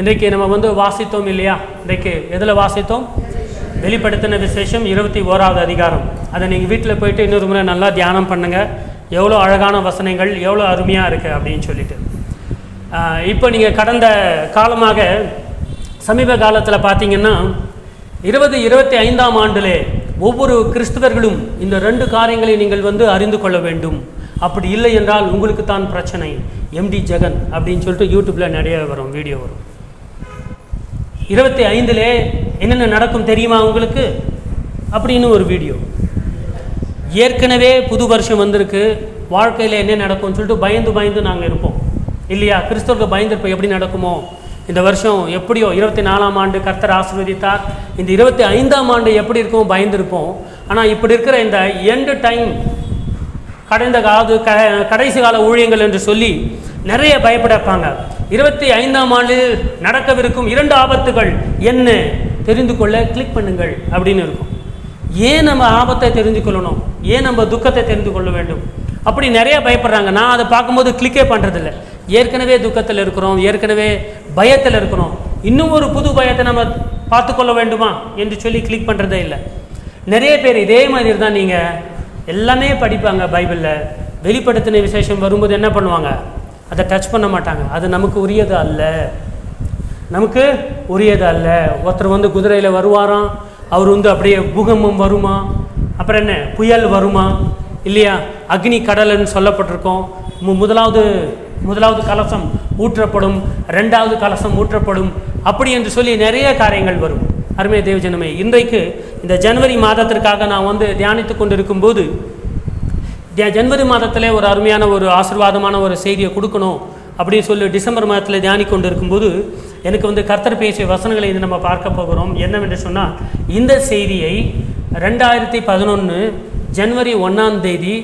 இன்றைக்கு நம்ம வாசித்தோம் இல்லையா? இன்றைக்கு எதில் வாசித்தோம்? வெளிப்படுத்தின விசேஷம் 21வது அதிகாரம். அதை நீங்கள் வீட்டில் போயிட்டு இன்னொரு முறை நல்லா தியானம் பண்ணுங்கள். எவ்வளோ அழகான வசனங்கள், எவ்வளோ அருமையாக இருக்குது அப்படின்னு சொல்லிட்டு. இப்போ நீங்கள் கடந்த காலமாக சமீப காலத்தில் பார்த்தீங்கன்னா 2025ஆம் ஆண்டிலே ஒவ்வொரு கிறிஸ்தவர்களும் இந்த 2 காரியங்களை நீங்கள் அறிந்து கொள்ள வேண்டும். அப்படி இல்லை என்றால் உங்களுக்கு தான் பிரச்சனை. MD ஜெகன் அப்படின்னு சொல்லிட்டு யூடியூப்பில் நிறைய வரும், வீடியோ வரும். 25லே என்னென்ன நடக்கும் தெரியுமா உங்களுக்கு அப்படின்னு ஒரு வீடியோ. ஏற்கனவே புது வருஷம் வந்திருக்கு, வாழ்க்கையில் என்ன நடக்கும்னு சொல்லிட்டு பயந்து நாங்கள் இருப்போம் இல்லையா? கிறிஸ்தவர்கள் பயந்துருப்போம், எப்படி நடக்குமோ இந்த வருஷம், எப்படியோ 24ஆம் ஆண்டு கர்த்தர் ஆசீர்வதித்தார், இந்த 25ஆம் ஆண்டு எப்படி இருக்கும் பயந்துருப்போம். ஆனால் இப்படி இருக்கிற இந்த எண்டு டைம், கடைசி கால ஊழியங்கள் என்று சொல்லி நிறைய பயப்படப்பாங்க. 25ஆம் ஆண்டில் நடக்கவிருக்கும் 2 ஆபத்துகள் என்ன தெரிந்து கொள்ள கிளிக் பண்ணுங்கள் அப்படின்னு இருக்கும். ஏன் நம்ம ஆபத்தை தெரிந்து கொள்ளணும்? ஏன் நம்ம துக்கத்தை தெரிந்து கொள்ள வேண்டும்? அப்படி நிறைய பயப்படுறாங்க. நான் அதை பார்க்கும்போது கிளிக்கே பண்ணுறதில்ல. ஏற்கனவே துக்கத்தில் இருக்கிறோம், ஏற்கனவே பயத்தில் இருக்கிறோம், இன்னும் ஒரு புது பயத்தை நம்ம பார்த்துக்கொள்ள வேண்டுமா என்று சொல்லி கிளிக் பண்ணுறதே இல்லை. நிறைய பேர் இதே மாதிரி தான். நீங்கள் எல்லாமே படிப்பாங்க பைபிளில், வெளிப்படுத்தின விசேஷம் வரும்போது என்ன பண்ணுவாங்க? அதை டச் பண்ண மாட்டாங்க. அது நமக்கு உரியது அல்ல, நமக்கு உரியது அல்ல. ஒருத்தர் குதிரையில் வருவாராம், அவர் அப்படியே பூகம்பம் வருமா, அப்புறம் என்ன புயல் வருமா இல்லையா? அக்னி கடல்னு சொல்லப்பட்டிருக்கோம். முதலாவது கலசம் ஊற்றப்படும், 2வது கலசம் ஊற்றப்படும், அப்படி என்று சொல்லி நிறைய காரியங்கள் வரும். அருமை தேவஜனமே, இன்றைக்கு இந்த ஜனவரி மாதத்திற்காக நான் தியானித்து கொண்டிருக்கும் போது, ஜனவரி மாதத்தில் ஒரு அருமையான ஒரு ஆசீர்வாதமான ஒரு செய்தியை கொடுக்கணும் அப்படின்னு சொல்லி டிசம்பர் மாதத்தில் தியானி கொண்டு இருக்கும்போது எனக்கு கர்த்தர் பேசிய வசனங்களை நம்ம பார்க்க போகிறோம். என்னவென்று சொன்னால், இந்த செய்தியை 2011 ஜனவரி 1ஆம் தேதி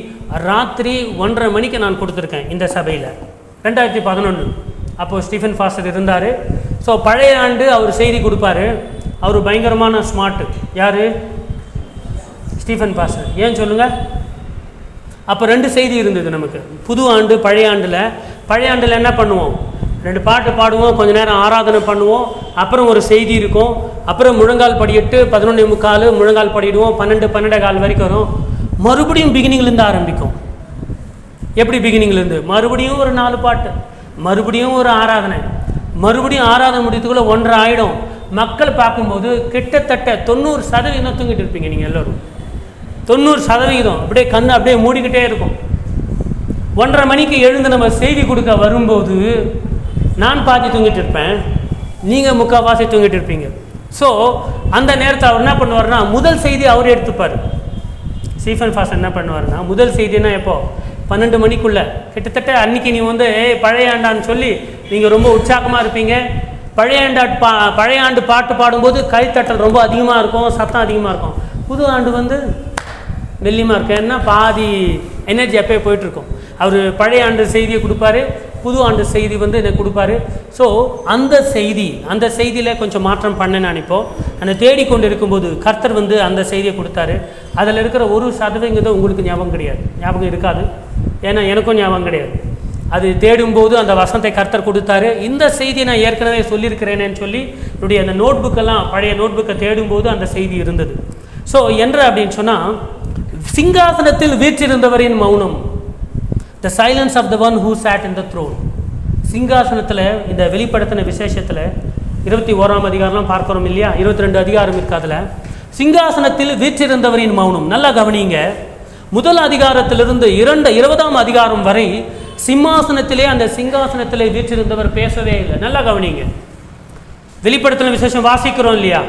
ராத்திரி 1:30 மணிக்கு நான் கொடுத்துருக்கேன் இந்த சபையில். 2011 அப்போது ஸ்டீஃபன் ஃபாஸ்டர் இருந்தார். ஸோ பழைய ஆண்டு அவர் செய்தி கொடுப்பார். அவர் பயங்கரமான ஸ்மார்ட்டு. யார்? Stephen pastor. ஏன் சொல்லுங்கள்? அப்போ 2 செய்தி இருந்தது நமக்கு. புது ஆண்டு, பழைய ஆண்டில் என்ன பண்ணுவோம்? 2 பாட்டு பாடுவோம், கொஞ்ச நேரம் ஆராதனை பண்ணுவோம், அப்புறம் ஒரு செய்தி இருக்கும், அப்புறம் முழங்கால் படியிட்டு 11:45 முழங்கால் படிடுவோம், 12:15 வரைக்கும் வரும். மறுபடியும் பிகினிங்லேருந்து ஆரம்பிக்கும். எப்படி பிகினிங்லேருந்து? மறுபடியும் ஒரு 4 பாட்டு, மறுபடியும் ஒரு ஆராதனை, மறுபடியும் ஆராதனை முடித்துக்குள்ளே 1:30 ஆகிடும். மக்கள் பார்க்கும்போது கிட்டத்தட்ட 90% தூங்கிட்டு இருப்பீங்க நீங்கள் எல்லோரும். 90% அப்படியே கண்ணு அப்படியே மூடிக்கிட்டே இருக்கும். 1:30 மணிக்கு எழுந்து நம்ம செய்தி கொடுக்க வரும்போது நான் பாதி தூங்கிட்டு இருப்பேன், நீங்கள் முக்கால்வாசி தூங்கிட்டு இருப்பீங்க. ஸோ அந்த நேரத்தை அவர் என்ன பண்ணுவார்னா, முதல் செய்தி அவர் எடுத்துப்பார். ஸ்டீஃபன் ஃபாஸ்டர் என்ன பண்ணுவார்னா, முதல் செய்தினா எப்போ? 12 மணிக்குள்ளே. கிட்டத்தட்ட அன்றைக்கி நீ பழைய ஆண்டான்னு சொல்லி நீங்கள் ரொம்ப உற்சாகமாக இருப்பீங்க. பழைய ஆண்டு பாட்டு பாடும்போது கைத்தட்டல் ரொம்ப அதிகமாக இருக்கும், சத்தம் அதிகமாக இருக்கும். புது ஆண்டு வெள்ளியமாக இருக்கும். ஏன்னா பாதி எனர்ஜி அப்பயே போயிட்டுருக்கும். அவர் பழைய ஆண்டு செய்தியை கொடுப்பாரு, புது ஆண்டு செய்தி எனக்கு கொடுப்பாரு. ஸோ அந்த செய்தியில் கொஞ்சம் மாற்றம் பண்ண நினைப்போம். அந்த தேடிக்கொண்டு இருக்கும்போது கர்த்தர் அந்த செய்தியை கொடுத்தாரு. அதில் இருக்கிற 1% உங்களுக்கு ஞாபகம் இருக்காது. ஏன்னா எனக்கும் ஞாபகம் கிடையாது. அது தேடும்போது அந்த வசனத்தை கர்த்தர் கொடுத்தாரு. இந்த செய்தியை நான் ஏற்கனவே சொல்லியிருக்கிறேனேன்னு சொல்லி என்னுடைய அந்த நோட்புக்கெல்லாம், பழைய நோட்புக்கை தேடும்போது அந்த செய்தி இருந்தது. ஸோ அப்படின்னு சொன்னால், சிங்காசனத்தில் வீற்றிருந்தவரின் மௌனம், the silence of the one who sat in the throne. சிங்காசனத்தில் இந்த வெளிப்படுத்தின விசேஷத்தில் 21ஆம் அதிகாரம்லாம் பார்க்குறோம் இல்லையா? 22 அதிகாரம் இருக்குது. அதில் சிங்காசனத்தில் வீற்றிருந்தவரின் மௌனம். நல்லா கவனிங்க. முதல் அதிகாரத்திலிருந்து 20ஆம் அதிகாரம் வரை சிம்மாசனத்திலே, அந்த சிங்காசனத்திலே வீற்றிருந்தவர் பேசவே இல்லை. நல்லா கவனிங்க. வெளிப்படுத்தின விசேஷம் வாசிக்கிறோம் இல்லையா?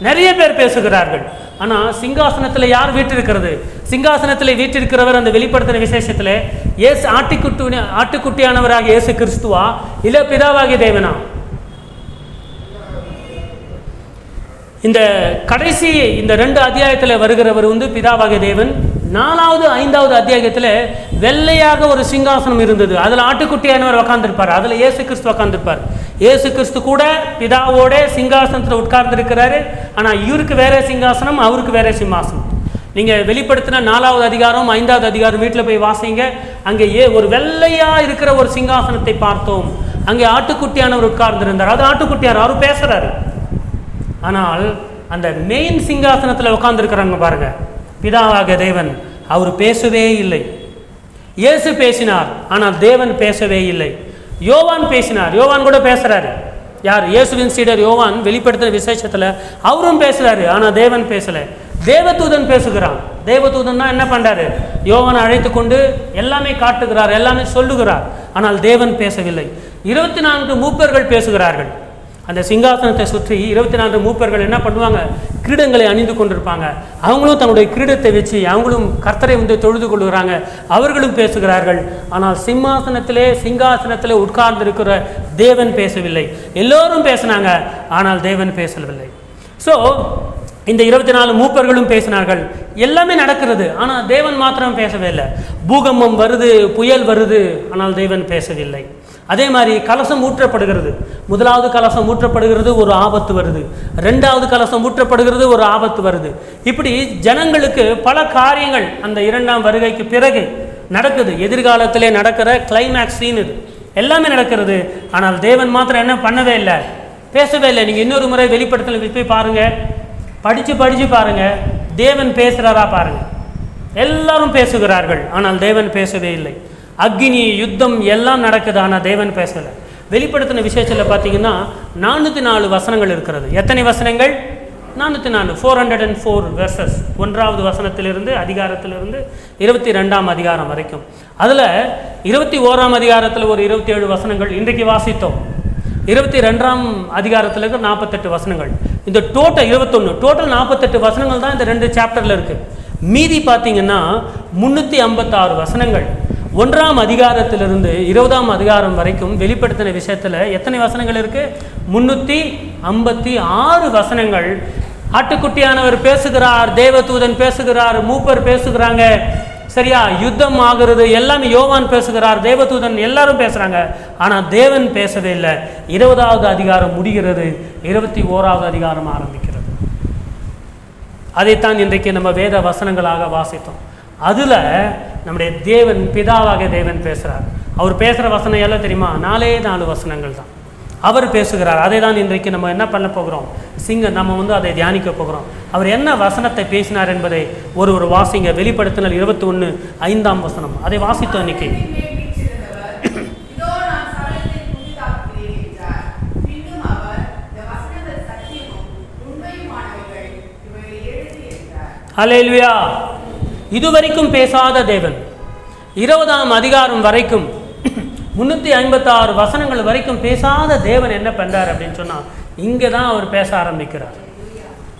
நிறைய பேர் பேசுகிறார்கள். ஆனால் சிங்காசனத்தில் யார் வீற்றிருக்கிறது? சிங்காசனத்தில் வீற்றிருக்கிறவர் அந்த வெளிப்படுத்தின விசேஷத்தில் இயேசு ஆட்டுக்குட்டியானவராக இயேசு கிறிஸ்துவா, இல்லை பிதாவாகிய தேவனா? இந்த கடைசி இந்த 2 அத்தியாயத்தில் வருகிறவர் பிதாவாகிய தேவன். 4வது 5வது அத்தியாயத்தில் வெள்ளையாக ஒரு சிங்காசனம் இருந்தது. அதில் ஆட்டுக்குட்டியானவர் உட்கார்ந்துருப்பார், அதில் இயேசு கிறிஸ்து உட்கார்ந்துருப்பார். இயேசு கிறிஸ்து கூட பிதாவோட சிங்காசனத்தில் உட்கார்ந்துருக்கிறாரு. ஆனால் இவருக்கு வேற சிங்காசனம், அவருக்கு வேற சிம்மாசனம். நீங்கள் வெளிப்படுத்தின 4வது அதிகாரம் 5வது அதிகாரம் வீட்டில் போய் வாசிங்க. அங்கே ஒரு வெள்ளையாக இருக்கிற ஒரு சிங்காசனத்தை பார்த்தோம். அங்கே ஆட்டுக்குட்டியானவர் உட்கார்ந்திருந்தார். அது ஆட்டுக்குட்டியானவர், அவர் பேசுறாரு. ஆனால் அந்த மெயின் சிங்காசனத்தில் உட்கார்ந்துருக்கிறாங்க பாருங்க, பிதாவாகிய தேவன், அவர் பேசவே இல்லை. இயேசு பேசினார், ஆனால் தேவன் பேசவே இல்லை. யோவான் பேசினார், யோவான் கூட பேசுறாரு. யார்? இயேசுவின் சீடர் யோவான் வெளிப்படுத்தின விசேஷத்தில் அவரும் பேசுறாரு, ஆனால் தேவன் பேசல. தேவதூதன் பேசுகிறான். தேவதூதன் தான் என்ன பண்றாரு? யோவானை அழைத்து கொண்டு எல்லாமே காட்டுகிறார், எல்லாமே சொல்லுகிறார். ஆனால் தேவன் பேசவில்லை. 24 மூப்பர்கள் பேசுகிறார்கள். அந்த சிங்காசனத்தை சுற்றி 24 மூப்பர்கள் என்ன பண்ணுவாங்க? கிரீடங்களை அணிந்து கொண்டிருப்பாங்க. அவங்களும் தன்னுடைய கிரீடத்தை வச்சு அவங்களும் கர்த்தரை தொழுது கொள்கிறாங்க. அவர்களும் பேசுகிறார்கள். ஆனால் சிங்காசனத்திலே உட்கார்ந்து இருக்கிற தேவன் பேசவில்லை. எல்லோரும் பேசினாங்க, ஆனால் தேவன் பேசவில்லை. ஸோ இந்த 24 மூப்பர்களும் பேசினார்கள், எல்லாமே நடக்கிறது. ஆனால் தேவன் மாத்திரம் பேசவே இல்லை. பூகம்பம் வருது, புயல் வருது, ஆனால் தேவன் பேசவில்லை. அதே மாதிரி கலசம் ஊற்றப்படுகிறது. முதலாவது கலசம் ஊற்றப்படுகிறது, ஒரு ஆபத்து வருது. 2வது கலசம் ஊற்றப்படுகிறது, ஒரு ஆபத்து வருது. இப்படி ஜனங்களுக்கு பல காரியங்கள் அந்த 2ஆம் வருகைக்கு பிறகு நடக்குது. எதிர்காலத்திலே நடக்கிற கிளைமேக்ஸ் சீன் இது. எல்லாமே நடக்கிறது. ஆனால் தேவன் மாத்திரம் என்ன பண்ணவே இல்லை, பேசவே இல்லை. நீங்கள் இன்னொரு முறை வெளிப்படுத்தல போய் பாருங்க, படித்து பாருங்க, தேவன் பேசுகிறாரா பாருங்க. எல்லாரும் பேசுகிறார்கள், ஆனால் தேவன் பேசவே இல்லை. அக்னி, யுத்தம் எல்லாம் நடக்குது, ஆனால் தேவன் பேசலை. வெளிப்படுத்தின விசேஷத்தில் பார்த்தீங்கன்னா 404 வசனங்கள் இருக்கிறது. எத்தனை வசனங்கள்? 404, 404 வெர்சஸ். 1வது வசனத்திலிருந்து அதிகாரத்திலிருந்து 22ஆம் அதிகாரம் வரைக்கும். அதில் 21ஆம் அதிகாரத்தில் ஒரு 27 வசனங்கள் இன்றைக்கு வாசித்தோம். 22ஆம் அதிகாரத்தில் இருக்கிற 48 வசனங்கள். இந்த டோட்டல் 48 வசனங்கள் தான் இந்த 2 சாப்டரில் இருக்குது. மீதி பார்த்தீங்கன்னா 356 வசனங்கள் 1ஆம் அதிகாரத்திலிருந்து 20ஆம் அதிகாரம் வரைக்கும் வெளிப்படுத்தின விஷயத்தில் எத்தனை வசனங்கள் இருக்குது? 356 வசனங்கள். ஆட்டுக்குட்டியானவர் பேசுகிறார், தேவதூதன் பேசுகிறார், மூப்பர் பேசுகிறாங்க, சரியா? யுத்தம் ஆகிறது, எல்லாமே யோவான் பேசுகிறார், தேவதூதன் எல்லாரும் பேசுகிறாங்க. ஆனால் தேவன் பேசவே இல்லை. 20வது அதிகாரம் முடிகிறது, 21வது அதிகாரம் ஆரம்பிக்கிறது. அதைத்தான் இன்றைக்கு நம்ம வேத வசனங்களாக வாசித்தோம். அதில் நம்முடைய தேவன், பிதாவாக தேவன் பேசுகிறார். அவர் பேசுகிற வசனம் எல்லாம் தெரியுமா? 4 வசனங்கள் தான் அவர் பேசுகிறார். அதை தான் இன்றைக்கு நம்ம என்ன பண்ண போகிறோம்? நம்ம அதை தியானிக்க போகிறோம். அவர் என்ன வசனத்தை பேசினார் என்பதை ஒரு வாசிங்க. வெளிப்படுத்தினால் 21:5 வசனம். அதை வாசித்தோம் இன்னைக்கு. ஹல்லேலூயா. இதுவரைக்கும் பேசாத தேவன் 20ஆம் அதிகாரம் வரைக்கும் 356 வசனங்கள் வரைக்கும் பேசாத தேவன் என்ன பண்றார் அப்படின்னு சொன்னா, இங்கே தான் அவர் பேச ஆரம்பிக்கிறார்.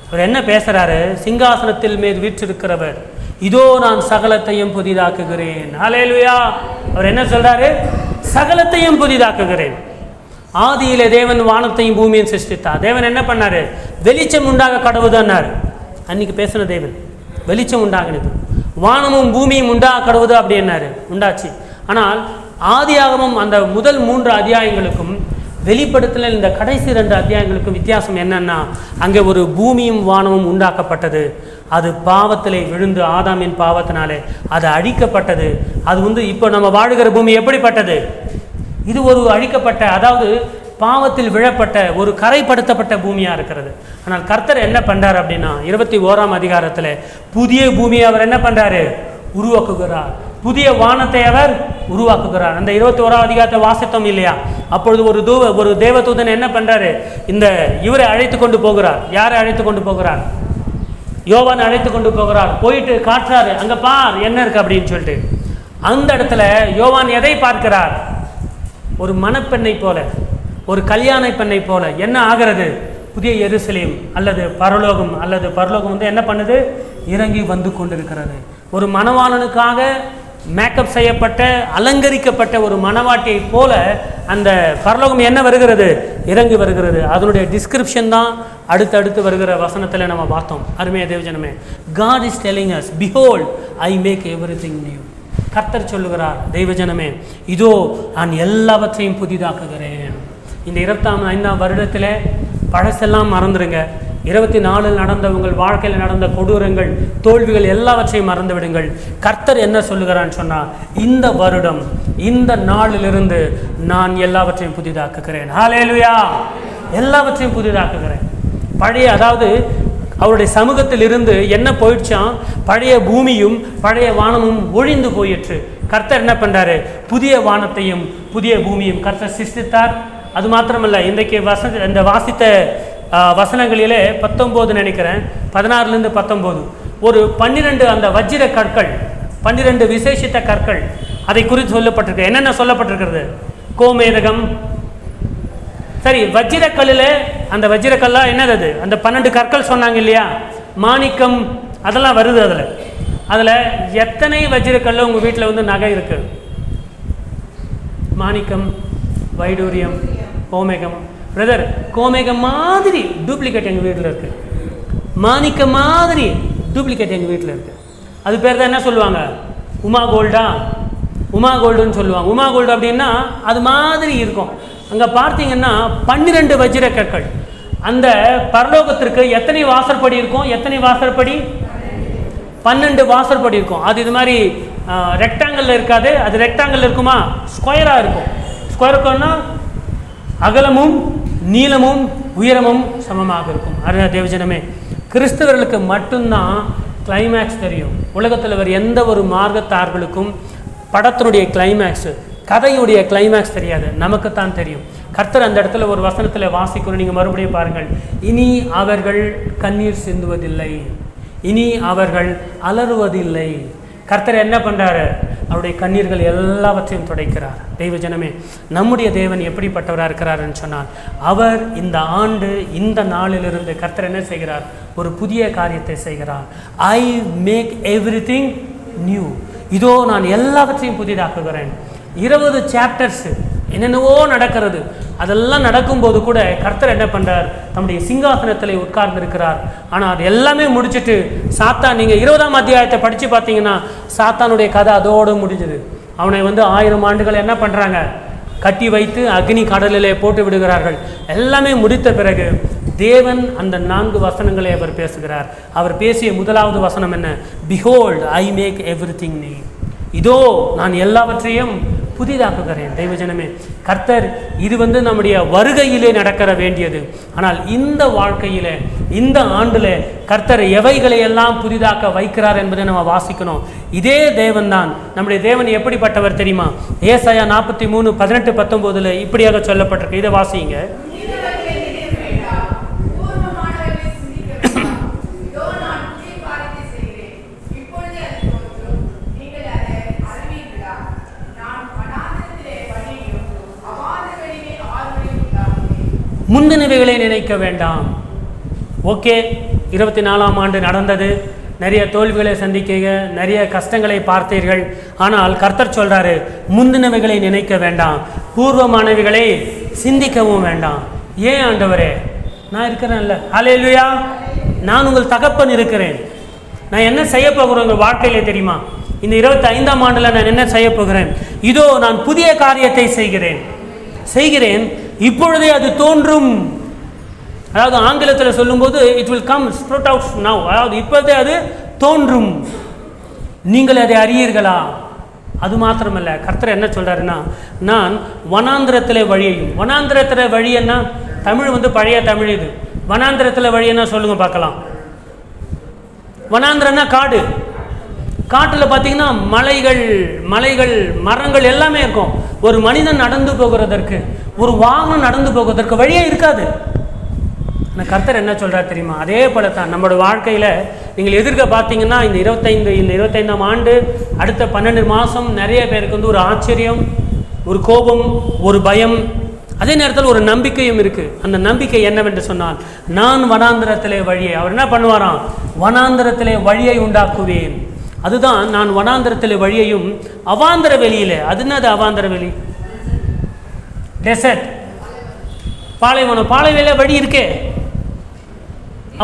அவர் என்ன பேசுறாரு? சிங்காசனத்தில் மேல் வீற்றிருக்கிறவர், இதோ நான் சகலத்தையும் புதிதாக்குகிறேன். ஹல்லேலூயா. அவர் என்ன சொல்றாரு? சகலத்தையும் புதிதாக்குகிறேன். ஆதியிலே தேவன் வானத்தையும் பூமியையும் சிருஷ்டித்தார். தேவன் என்ன பண்ணாரு? வெளிச்சம் உண்டாக கடவுதுன்னாரு. அன்னைக்கு பேசின தேவன் வெளிச்சம் உண்டாகினது, வானமும் பூமியும் உண்டாக கடவுது அப்படின்னாரு. உண்டாச்சு. ஆனால் ஆதியாகமம் அந்த முதல் 3 அத்தியாயங்களுக்கும் வெளிப்படுத்தல இந்த கடைசி 2 அத்தியாயங்களுக்கும் வித்தியாசம் என்னன்னா, அங்கே ஒரு பூமியும் வானமும் உண்டாக்கப்பட்டது. அது பாவத்திலே விழுந்து ஆதாமின் பாவத்தினாலே அது அழிக்கப்பட்டது. அது இப்போ நம்ம வாழுகிற பூமி எப்படிப்பட்டது? இது ஒரு அழிக்கப்பட்ட, அதாவது பாவத்தில் விழப்பட்ட ஒரு கரைப்படுத்தப்பட்ட பூமியாக இருக்கிறது. ஆனால் கர்த்தர் என்ன பண்ணுறார் அப்படின்னா, 21ஆம் அதிகாரத்தில் புதிய பூமியை அவர் என்ன பண்ணுறாரு? உருவாக்குகிறார். புதிய வானத்தை அவர் உருவாக்குகிறார். அந்த 21ஆம் அதிகாரத்தை வாசித்தோம் இல்லையா? அப்பொழுது ஒரு தேவதூதன் என்ன பண்ணுறாரு? இவரை அழைத்து கொண்டு போகிறார். யாரை அழைத்து கொண்டு போகிறார்? யோவான் அழைத்து கொண்டு போகிறார். போயிட்டு காட்டுறாரு, அங்கே பார் என்ன இருக்கு அப்படின்னு சொல்லிட்டு. அந்த இடத்துல யோவான் எதை பார்க்கிறார்? ஒரு மணப்பெண்ணை போல, ஒரு கல்யாண பெண்ணை போல என்ன ஆகிறது? புதிய எருசலேம் அல்லது பரலோகம் என்ன பண்ணுது? இறங்கி வந்து கொண்டிருக்கிறது. ஒரு மணவாளனுக்காக மேக்கப் செய்யப்பட்ட, அலங்கரிக்கப்பட்ட ஒரு மணவாட்டியை போல அந்த பரலோகம் என்ன வருகிறது? இறங்கி வருகிறது. அதனுடைய டிஸ்கிரிப்ஷன் தான் அடுத்தடுத்து வருகிற வசனத்தில் நம்ம பார்த்தோம். அருமையா தேவஜனமே, God is telling us, behold, I make everything new. கர்த்தர் சொல்லுகிறார், தெய்வஜனமே, இதோ நான் எல்லாவற்றையும் புதிதாக்குகிறேன். இந்த 25ஆம் வருடத்தில் பழசெல்லாம் மறந்துடுங்க. 24 நடந்த உங்கள் வாழ்க்கையில் நடந்த கொடூரங்கள், தோல்விகள் எல்லாவற்றையும் மறந்து விடுங்கள். கர்த்தர் என்ன சொல்லுகிறான்னு சொன்னால், இந்த வருடம் இந்த நாளிலிருந்து நான் எல்லாவற்றையும் புதிதாக்குகிறேன். ஹல்லேலூயா! எல்லாவற்றையும் புதிதாக்குகிறேன். பழைய, அதாவது அவருடைய சமூகத்தில் இருந்து என்ன போயிடுச்சான், பழைய பூமியும் பழைய வானமும் ஒழிந்து போயிற்று. கர்த்தர் என்ன பண்றாரு? புதிய வானத்தையும் புதிய பூமியும் கர்த்தர் சிருஷ்டித்தார். அது மாத்திரமல்ல, இன்றைக்கு இந்த வாசித்த வசனங்களிலே 19 நினைக்கிறேன், 16 - 19 ஒரு 12 அந்த வஜ்ர கற்கள், 12 விசேஷித்த கற்கள், அதை குறித்து சொல்லப்பட்டிருக்கு. என்னென்ன சொல்லப்பட்டிருக்கிறது? கோமேதகம், சரி, வஜ்ரக்கல்லில் அந்த வஜ்ரக்கல்லா என்னது? அது அந்த 12 கற்கள் சொன்னாங்க இல்லையா, மாணிக்கம் அதெல்லாம் வருது. அதில் எத்தனை வஜ்ரக்கல்ல உங்கள் வீட்டில் வந்து நகை இருக்கு? மாணிக்கம், வைடூரியம், கோமேகம். பிரதர், கோமேகம் மாதிரி டூப்ளிகேட் எங்கள் வீட்டில் இருக்கு, மாணிக்கம் மாதிரி டூப்ளிகேட் எங்கள் வீட்டில் இருக்கு. அது பேர் தான் என்ன சொல்லுவாங்க? உமா கோல்டா, உமா கோல்டுன்னு சொல்லுவாங்க. உமா கோல்டு அப்படின்னா அது மாதிரி இருக்கும். அங்கே பார்த்தீங்கன்னா 12 வஜ்ர கற்கள். அந்த பரலோகத்திற்கு எத்தனை வாசற்படி இருக்கும்? எத்தனை வாசற்படி? 12 வாசற்படி இருக்கும். அது இது மாதிரி ரெக்டாங்கிளில் இருக்காது. அது ரெக்டாங்கிள் இருக்குமா? ஸ்கொயராக இருக்கும். ஸ்கொயருக்குன்னா அகலமும் நீளமும் உயரமும் சமமாக இருக்கும். அருமையான தேவஜனமே, கிறிஸ்தவர்களுக்கு மட்டும்தான் கிளைமேக்ஸ் தெரியும். உலகத்தில் வேறு எந்த ஒரு மார்க்கத்தார்களுக்கும் படத்தினுடைய கிளைமேக்ஸு, கதையுடைய கிளைமேக்ஸ் தெரியாது. நமக்குத்தான் தெரியும். கர்த்தர் அந்த இடத்துல ஒரு வசனத்தில் வாசிக்கணும், நீங்கள் மறுபடியும் பாருங்கள். இனி அவர்கள் கண்ணீர் சிந்துவதில்லை, இனி அவர்கள் அலறுவதில்லை. கர்த்தர் என்ன பண்ணுறாரு? அவருடைய கண்ணீர்கள் எல்லாவற்றையும் துடைக்கிறார். தெய்வ ஜனமே, நம்முடைய தேவன் எப்படிப்பட்டவராக இருக்கிறார்ன்னு சொன்னால், அவர் இந்த ஆண்டு இந்த நாளிலிருந்து கர்த்தர் என்ன செய்கிறார்? ஒரு புதிய காரியத்தை செய்கிறார். I make everything new. இதோ நான் எல்லாவற்றையும் புதிதாக்குகிறேன். 20 சாப்டர்ஸ் என்னென்னவோ நடக்கிறது. அதெல்லாம் நடக்கும்போது கூட கர்த்தர் என்ன பண்ணுறார்? தம்முடைய சிங்காசனத்தில் உட்கார்ந்து இருக்கிறார். ஆனால் அது எல்லாமே முடிச்சுட்டு சாத்தான், நீங்கள் 20ஆம் அத்தியாயத்தை படித்து பார்த்தீங்கன்னா சாத்தானுடைய கதை அதோடு முடிஞ்சுது. அவனை வந்து 1000 ஆண்டுகள் என்ன பண்ணுறாங்க? கட்டி வைத்து அக்னி கடலிலே போட்டு விடுகிறார்கள். எல்லாமே முடித்த பிறகு தேவன் அந்த 4 வசனங்களை அவர் பேசுகிறார். அவர் பேசிய முதலாவது வசனம் என்ன? Behold I make everything new. இதோ நான் எல்லாவற்றையும் புதிதாக்குகிறேன். தெய்வஜனமே, கர்த்தர் இது வந்து நம்முடைய வருகையிலே நடக்கிற வேண்டியது. ஆனால் இந்த வாழ்க்கையிலே, இந்த ஆண்டிலே கர்த்தர் எவைகளை எல்லாம் புதிதாக்க வைக்கிறார் என்பதை நம்ம வாசிக்கணும். இதே தேவன் தான். நம்முடைய தேவன் எப்படிப்பட்டவர் தெரியுமா? ஏசாயா 43 18 19 இப்படியாக சொல்லப்பட்டிருக்கு. இதை வாசிங்க. முந்தினவைகளை நினைக்க வேண்டாம். ஓகே, 24ஆம் ஆண்டு நடந்தது, நிறைய தோல்விகளை சந்திக்க, நிறைய கஷ்டங்களை பார்த்தீர்கள். ஆனால் கர்த்தர் சொல்றாரு, முந்தினவைகளை நினைக்க வேண்டாம், பூர்வமானவைகளை சிந்திக்கவும் வேண்டாம். ஏன் ஆண்டவரே? நான் இருக்கிறேன்ல. ஹல்லேலூயா! நான் உங்கள் தகப்பன் இருக்கிறேன். நான் என்ன செய்ய போகிறேன் உங்கள் வாழ்க்கையிலே தெரியுமா? இந்த 25ஆம் ஆண்டில் நான் என்ன செய்ய போகிறேன்? இதோ நான் புதிய காரியத்தை செய்கிறேன், இப்பொழுதே அது தோன்றும். அதாவது ஆங்கிலத்தில் சொல்லும்போது it will come sprout out now. அதாவது இப்பொழுதே அது தோன்றும், நீங்கள் அதை அறியீர்களா? அது மாத்திரமல்ல, கர்த்தர் என்ன சொல்றாருன்னா, நான் வனாந்திரத்தில் வழியையும். வனாந்திரத்தில் வழி என்ன? தமிழ் வந்து பழைய தமிழ். இது வனாந்திரத்தில் வழி என்ன சொல்லுங்க பார்க்கலாம். வனாந்திரம்னா காடு. காட்டில் பார்த்தீங்கன்னா மலைகள் மரங்கள் எல்லாமே இருக்கும். ஒரு மனிதன் நடந்து போகிறதற்கு, ஒரு வாகனம் நடந்து போகிறதற்கு வழியே இருக்காது. ஆனால் கர்த்தர் என்ன சொல்கிறார் தெரியுமா? அதே போல தான் நம்மளோட வாழ்க்கையில் நீங்கள் எதிர்க்க பார்த்தீங்கன்னா இந்த 25ஆம் ஆண்டு, அடுத்த 12 மாதம் நிறைய பேருக்கு வந்து ஒரு ஆச்சரியம், ஒரு கோபம், ஒரு பயம், அதே நேரத்தில் ஒரு நம்பிக்கையும் இருக்குது. அந்த நம்பிக்கை என்னவென்று சொன்னால், நான் வனாந்திரத்திலே வழியை, அவர் என்ன பண்ணுவாராம்? வனாந்திரத்திலே வழியை உண்டாக்குவேன். அதுதான், நான் வனாந்திரத்தில் வழியையும் அவாந்தர வெளியிலே. அது என்னது அவாந்தர வெளி? டெசர்ட், பாலைவனம். பாலைவெளியில வழி இருக்கே,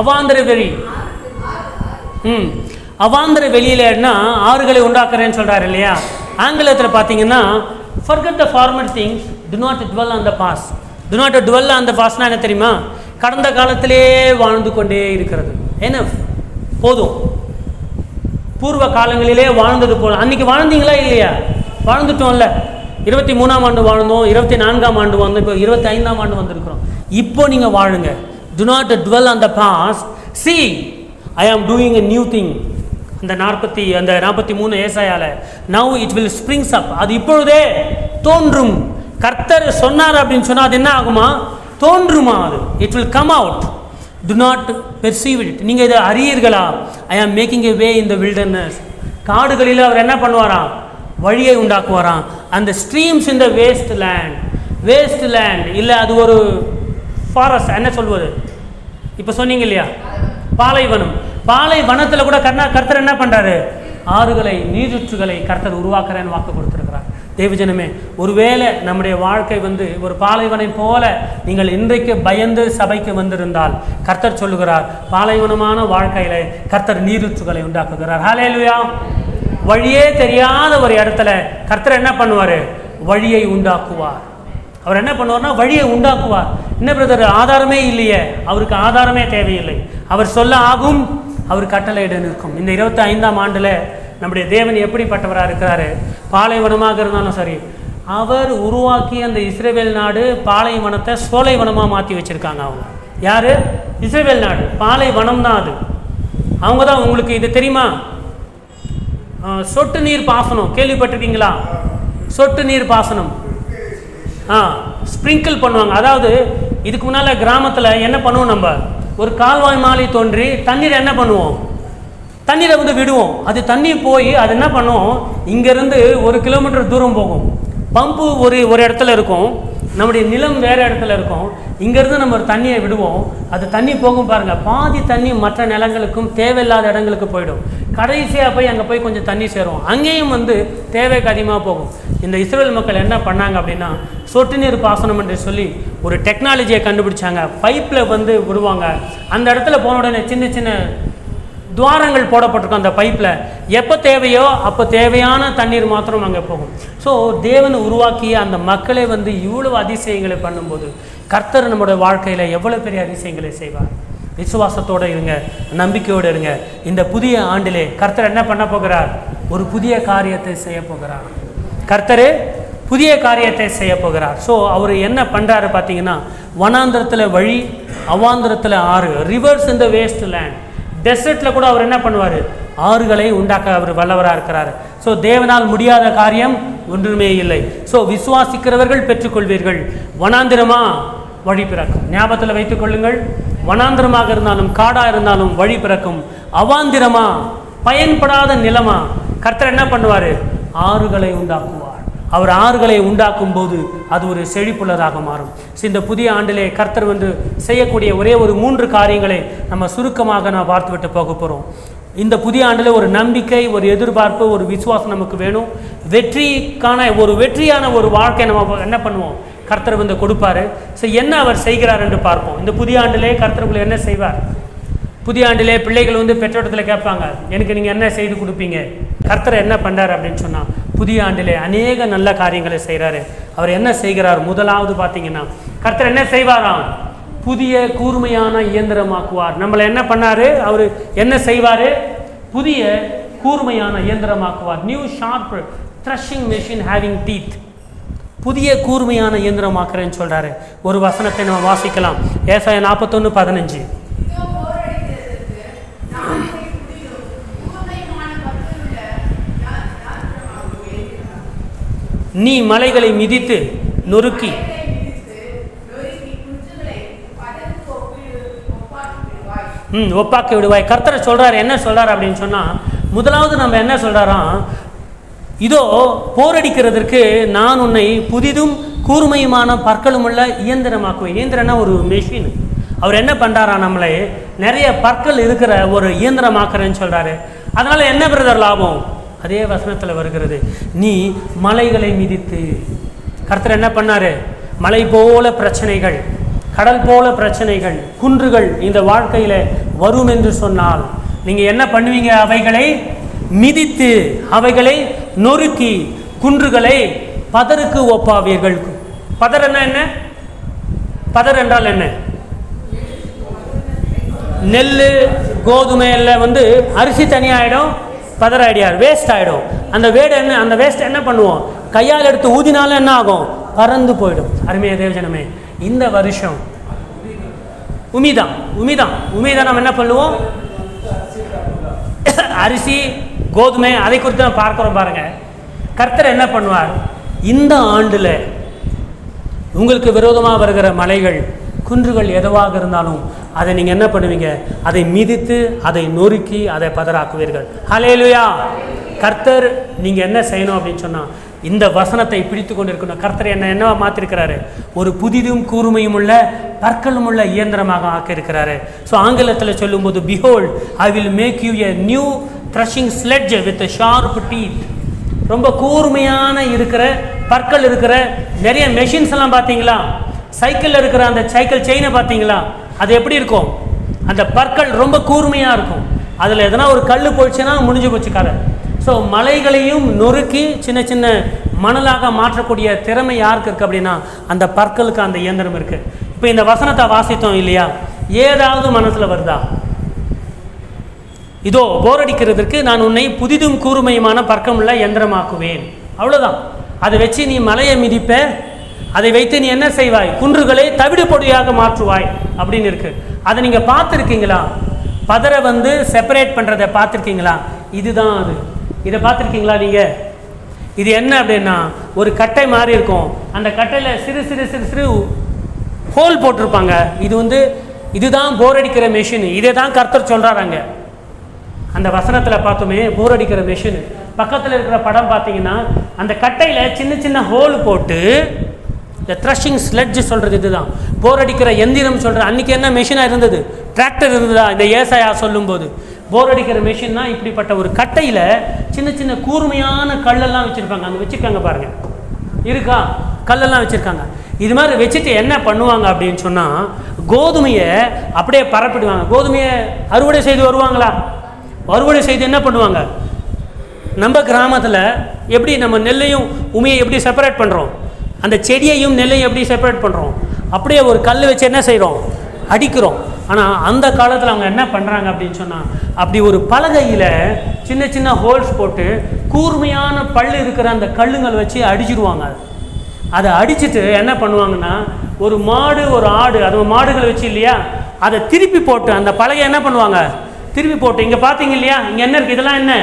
அவாந்தர வெளி. அவாந்தர வெளியிலன்னா ஆறுகளை உண்டாக்குறேன்னு சொல்றாரு இல்லையா? ஆங்கிலத்தில் பார்த்தீங்கன்னா, forget the former things, do not dwell on the past. do not dwell on the past என்ன தெரியுமா? கடந்த காலத்திலே வாழ்ந்து கொண்டே இருக்கிறது. என்ன போதும், பூர்வ காலங்களிலே வாழ்ந்தது போல. அன்னைக்கு வாழ்ந்தீங்களா இல்லையா? வாழ்ந்துட்டோம்ல. 23ஆம் ஆண்டு வாழ்ந்தோம், 24ஆம் ஆண்டு வாழ்ந்தோம், இப்போ 25ஆம் ஆண்டு வந்திருக்கிறோம். இப்போ நீங்கள் வாழுங்க. Do not dwell on the past. See, I am doing a new thing. அந்த 43 ஏசாயால now it will springs up. அது இப்பொழுதே தோன்றும். கர்த்தர் சொன்னார் அப்படின்னு சொன்னால் அது என்ன ஆகுமா? தோன்றுமா? அது it will come out. Do not perceive it. நீங்கள் இதை அறியீர்களா? I am making a way in the wilderness. காடுகளில் அவர் என்ன பண்ணுவாராம்? வழியை உண்டாக்குவாராம். அந்த streams in the waste land இல்லை, அது ஒரு ஃபாரஸ்ட், என்ன சொல்வது, இப்போ சொன்னீங்க இல்லையா, பாலைவனத்தில் கூட கர்த்தர் என்ன பண்ணுறாரு? ஆறுகளை, நீரூற்றுகளை கர்த்தர் உருவாக்குறேன்னு வாக்கு கொடுத்துருக்கிறார். தேவஜனமே, ஒருவேளை நம்முடைய வாழ்க்கை ஒரு பாலைவனம் போல நீங்கள் இன்றைக்கு பயந்து சபைக்கு வந்திருந்தால், கர்த்தர் சொல்லுகிறார், பாலைவனமான வாழ்க்கையில கர்த்தர் நீரூற்றுகளை உண்டாக்குகிறார். ஹல்லேலூயா. வழியே தெரியாத ஒரு இடத்துல கர்த்தர் என்ன பண்ணுவார்? வழியை உண்டாக்குவார். அவர் என்ன பண்ணுவார்னா வழியை உண்டாக்குவார். என்ன பிரதர், ஆதாரமே இல்லையே? அவருக்கு ஆதாரமே தேவையில்லை. அவர் சொல்ல ஆகும், அவர் கட்டளையிட நிற்கும். இந்த 25ஆம் ஆண்டில் நம்முடைய தேவன் எப்படிப்பட்டவராக இருக்கிறாரு? பாலைவனமாக இருந்தாலும் சரி, அவர் உருவாக்கிய அந்த இஸ்ரவேல் நாடு பாலைவனத்தை சோலைவனமாக மாற்றி வச்சுருக்காங்க. அவங்க யார்? இஸ்ரவேல் நாடு பாலைவனம் தான். அது அவங்க தான். உங்களுக்கு இது தெரியுமா? சொட்டு நீர் பாசனம் கேள்விப்பட்டிருக்கீங்களா? சொட்டு நீர் பாசனம் ஸ்ப்ரிங்கிள் பண்ணுவாங்க. அதாவது இதுக்கு முன்னால் கிராமத்தில் என்ன பண்ணுவோம், நம்ம ஒரு கால்வாய் மாலை தோன்றி தண்ணீரை என்ன பண்ணுவோம்? தண்ணீரை விடுவோம். அது தண்ணி போய் அது என்ன பண்ணுவோம்? இங்கேருந்து 1 கிலோமீட்டர் தூரம் போகும். பம்பு ஒரு இடத்துல இருக்கும், நம்முடைய நிலம் வேறு இடத்துல இருக்கும். இங்கேருந்து நம்ம ஒரு தண்ணியை விடுவோம். அது தண்ணி போகும் பாருங்கள், பாதி தண்ணி மற்ற நிலங்களுக்கும் தேவையில்லாத இடங்களுக்கு போயிடும். கடைசியாக போய் அங்கே போய் கொஞ்சம் தண்ணி சேரும். அங்கேயும் தேவைக்கு அதிகமாக போகும். இந்த இஸ்ரேல் மக்கள் என்ன பண்ணாங்க அப்படின்னா, சொட்டு நீர் பாசனம் என்று சொல்லி ஒரு டெக்னாலஜியை கண்டுபிடிச்சாங்க. பைப்பில் விடுவாங்க. அந்த இடத்துல போன உடனே சின்ன சின்ன துவாரங்கள் போடப்பட்டிருக்கும். அந்த பைப்பில் எப்போ தேவையோ அப்போ தேவையான தண்ணீர் மாத்திரம் அங்கே போகும். ஸோ தேவன் உருவாக்கிய அந்த மக்களே இவ்வளவு அதிசயங்களை பண்ணும்போது கர்த்தர் நம்முடைய வாழ்க்கையில் எவ்வளோ பெரிய அதிசயங்களை செய்வார். விசுவாசத்தோடு இருங்க, நம்பிக்கையோடு இருங்க. இந்த புதிய ஆண்டிலே கர்த்தர் என்ன பண்ண போகிறார்? ஒரு புதிய காரியத்தை செய்ய போகிறார். கர்த்தர் புதிய காரியத்தை செய்ய போகிறார். ஸோ அவர் என்ன பண்ணுறாரு பார்த்தீங்கன்னா, வனாந்திரத்தில் வழி, அவாந்திரத்தில் ஆறு, rivers in the waste land. டெசர்ட்டில் கூட அவர் என்ன பண்ணுவார்? ஆறுகளை உண்டாக்க அவர் வல்லவராக இருக்கிறார். ஸோ தேவனால் முடியாத காரியம் ஒன்றுமே இல்லை. ஸோ விசுவாசிக்கிறவர்கள் பெற்றுக்கொள்வீர்கள். வனாந்திரமா வழி பிறக்கும். ஞாபகத்தில் வைத்துக் கொள்ளுங்கள். வனாந்திரமாக இருந்தாலும் காடாக இருந்தாலும் வழி பிறக்கும். அவாந்திரமா பயன்படாத நிலமா கர்த்தர் என்ன பண்ணுவார்? ஆறுகளை உண்டாக்குவார். அவர் ஆறுகளை உண்டாக்கும் போது அது ஒரு செழிப்புள்ளதாக மாறும். இந்த புதிய ஆண்டிலே கர்த்தர் செய்யக்கூடிய ஒரே ஒரு 3 காரியங்களை நம்ம சுருக்கமாக நான் பார்த்துவிட்டு போக போகிறோம். இந்த புதிய ஆண்டில் ஒரு நம்பிக்கை, ஒரு எதிர்பார்ப்பு, ஒரு விசுவாசம் நமக்கு வேணும். வெற்றியான ஒரு வாழ்க்கை நம்ம என்ன பண்ணுவோம்? கர்த்தர் கொடுப்பாரு. ஸோ என்ன அவர் செய்கிறார் என்று பார்ப்போம். இந்த புதிய ஆண்டிலே கர்த்தர் என்ன செய்வார்? புதிய ஆண்டிலே பிள்ளைகள் பெற்றோட்டத்தில் கேட்பாங்க, எனக்கு நீங்கள் என்ன செய்து கொடுப்பீங்க? கர்த்தர் என்ன பண்ணுறாரு அப்படின்னு சொன்னால், புதிய ஆண்டிலே அநேக நல்ல காரியங்களை செய்கிறாரு. அவர் என்ன செய்கிறார்? முதலாவது பார்த்தீங்கன்னா, கர்த்தர் என்ன செய்வாராம்? புதிய கூர்மையான இயந்திரமாக்குவார். நம்மளை என்ன பண்ணாரு? அவர் என்ன செய்வார்? புதிய கூர்மையான இயந்திரமாக்குவார். New sharp threshing machine having teeth. புதிய கூர்மையான இயந்திரமாக்குறேன்னு சொல்கிறாரு. ஒரு வசனத்தை நம்ம வாசிக்கலாம். ஏசாயா 41:15. நீ மலைகளை மிதித்து நொறுக்கி ஒப்பாக்கி விடுவாய். கர்த்தரை சொல்றாரு. என்ன சொல்றாரு அப்படின்னு சொன்னா, முதலாவது நம்ம என்ன சொல்றாராம்? இதோ போரடிக்கிறதற்கு நான் உன்னை புதிதும் கூர்மையுமான பற்களும் உள்ள இயந்திரமாக்குவேன். இயந்திரனா ஒரு மெஷின். அவர் என்ன பண்றாரா? நம்மளை நிறைய பற்கள் இருக்கிற ஒரு இயந்திரமாக்குறேன்னு சொல்றாரு. அதனால என்ன பிரதர் லாபம்? அதே வசனத்தில் வருகிறது, நீ மலைகளை மிதித்து. கர்த்தர் என்ன பண்ணாரு? மலை போல பிரச்சனைகள், கடல் போல பிரச்சனைகள், குன்றுகள் இந்த வாழ்க்கையில வரும் என்று சொன்னால் நீங்க என்ன பண்ணுவீங்க? அவைகளை மிதித்து, அவைகளை நொறுக்கி, குன்றுகளை பதருக்கு ஒப்பாவீர்கள். பதர் என்ன? பதர் என்றால் என்ன? நெல் கோதுமையில் வந்து அரிசி தனியாகிடும், பதறாயிடாது, வேஸ்ட் ஆகிடும். அந்த வேஸ்ட் என்ன பண்ணுவோம், கையால் எடுத்து ஊதினாலும் என்ன ஆகும், பறந்து போயிடும். அருமையா தேவஜனமே, இந்த வருஷம் உமிதான் நம்ம என்ன பண்ணுவோம், அரிசி கோதுமை அதை குறித்து நம்ம பார்க்கிறோம். பாருங்க, கர்த்தர் என்ன பண்ணுவார், இந்த ஆண்டில் உங்களுக்கு விரோதமாக வருகிற மலைகள் குன்றுகள் எதுவாக இருந்தாலும் அதை நீங்கள் என்ன பண்ணுவீங்க, அதை மிதித்து அதை நொறுக்கி அதை பதறாக்குவீர்கள். ஹல்லேலூயா. கர்த்தர் நீங்கள் என்ன செய்யணும் அப்படின்னு சொன்னால், இந்த வசனத்தை பிடித்து கொண்டு இருக்கணும். கர்த்தர் என்னவா மாற்றிருக்கிறாரு, ஒரு புதிதும் கூர்மையும் உள்ள பற்களும் உள்ள இயந்திரமாக ஆக்கியிருக்கிறாரு. ஸோ ஆங்கிலத்தில் சொல்லும்போது, behold I will make you a new threshing sledge with sharp teeth. ரொம்ப கூர்மையான இருக்கிற பற்கள் இருக்கிற நிறைய மெஷின்ஸ் எல்லாம் பார்த்தீங்களா, சைக்கிளில் இருக்கிற அந்த சைக்கிள் செயினை பார்த்தீங்களா, அது எப்படி இருக்கும், அந்த பற்கள் ரொம்ப கூர்மையாக இருக்கும். அதில் எதனா ஒரு கல் போயிடுச்சுன்னா முடிஞ்சு போச்சு கதை. ஸோ மலைகளையும் நொறுக்கி சின்ன சின்ன மணலாக மாற்றக்கூடிய திறமை யாருக்கு இருக்குது அப்படின்னா, அந்த பற்களுக்கு அந்த இயந்திரம் இருக்குது. இப்போ இந்த வசனத்தை வாசித்தோம் இல்லையா, ஏதாவது மனசில் வருதா, இதோ போர் அடிக்கிறதுக்கு நான் உன்னை புதிதும் கூர்மையுமான பற்கமுள்ள யந்திரமாக்குவேன், அவ்வளோதான். அதை வச்சு நீ மலையை மிதிப்ப, அதை வைத்து நீ என்ன செய்வாய், குன்றுகளை தவிடு பொடியாக மாற்றுவாய் அப்படின்னு இருக்கு. அதை நீங்கள் பார்த்துருக்கீங்களா, பதரை வந்து செப்பரேட் பண்ணுறதை பார்த்துருக்கீங்களா, இதுதான் அது. இதை பார்த்துருக்கீங்களா நீங்கள்? இது என்ன அப்படின்னா, ஒரு கட்டை மாதிரி இருக்கும், அந்த கட்டையில் சிறு சிறு சிறு சிறு ஹோல் போட்டிருப்பாங்க. இதுதான் போர் அடிக்கிற மெஷின். இதை தான் கர்த்தர் சொல்கிறாங்க. அந்த வசனத்தில் பார்த்தோமே, போர் அடிக்கிற மெஷின். பக்கத்தில் இருக்கிற படம் பார்த்தீங்கன்னா, அந்த கட்டையில் சின்ன சின்ன ஹோல் போட்டு இந்த த்ரஷிங் ஸ்லெட்ஜ் சொல்கிறது இதுதான். போர் அடிக்கிற எந்திரம் சொல்கிற. அன்றைக்கி என்ன மெஷினாக இருந்தது, டிராக்டர் இருந்ததா? இந்த ஏசாயா சொல்லும்போது போர் அடிக்கிற மெஷின்னா இப்படிப்பட்ட ஒரு கட்டையில் சின்ன சின்ன கூர்மையான கல்லெல்லாம் வச்சுருப்பாங்க. அங்கே வச்சுருக்காங்க பாருங்கள், இருக்கா, கல்லெல்லாம் வச்சுருக்காங்க. இது மாதிரி வச்சுட்டு என்ன பண்ணுவாங்க அப்படின்னு சொன்னால், கோதுமையை அப்படியே பரப்பிடுவாங்க. கோதுமையை அறுவடை செய்து வருவாங்களா, அறுவடை செய்து என்ன பண்ணுவாங்க, நம்ம கிராமத்தில் எப்படி நம்ம நெல்லையும் உமையை எப்படி செப்பரேட் பண்ணுறோம், அந்த செடியையும் நெல்லையும் எப்படி செப்பரேட் பண்ணுறோம், அப்படியே ஒரு கல் வச்சு என்ன செய்கிறோம், அடிக்கிறோம். ஆனால் அந்த காலத்தில் அவங்க என்ன பண்ணுறாங்க அப்படின்னு சொன்னால், அப்படி ஒரு பலகையில் சின்ன சின்ன ஹோல்ஸ் போட்டு கூர்மையான பல் இருக்கிற அந்த கல்லுங்கள் வச்சு அடிச்சிடுவாங்க. அதை அடிச்சுட்டு என்ன பண்ணுவாங்கன்னா, ஒரு மாடு ஒரு ஆடு, அது மாடுகள் வச்சு இல்லையா, அதை திருப்பி போட்டு அந்த பலகை என்ன பண்ணுவாங்க, திருப்பி போட்டு, இங்கே பார்த்தீங்க இல்லையா, இங்கே என்ன இருக்குது, இதெல்லாம் என்ன,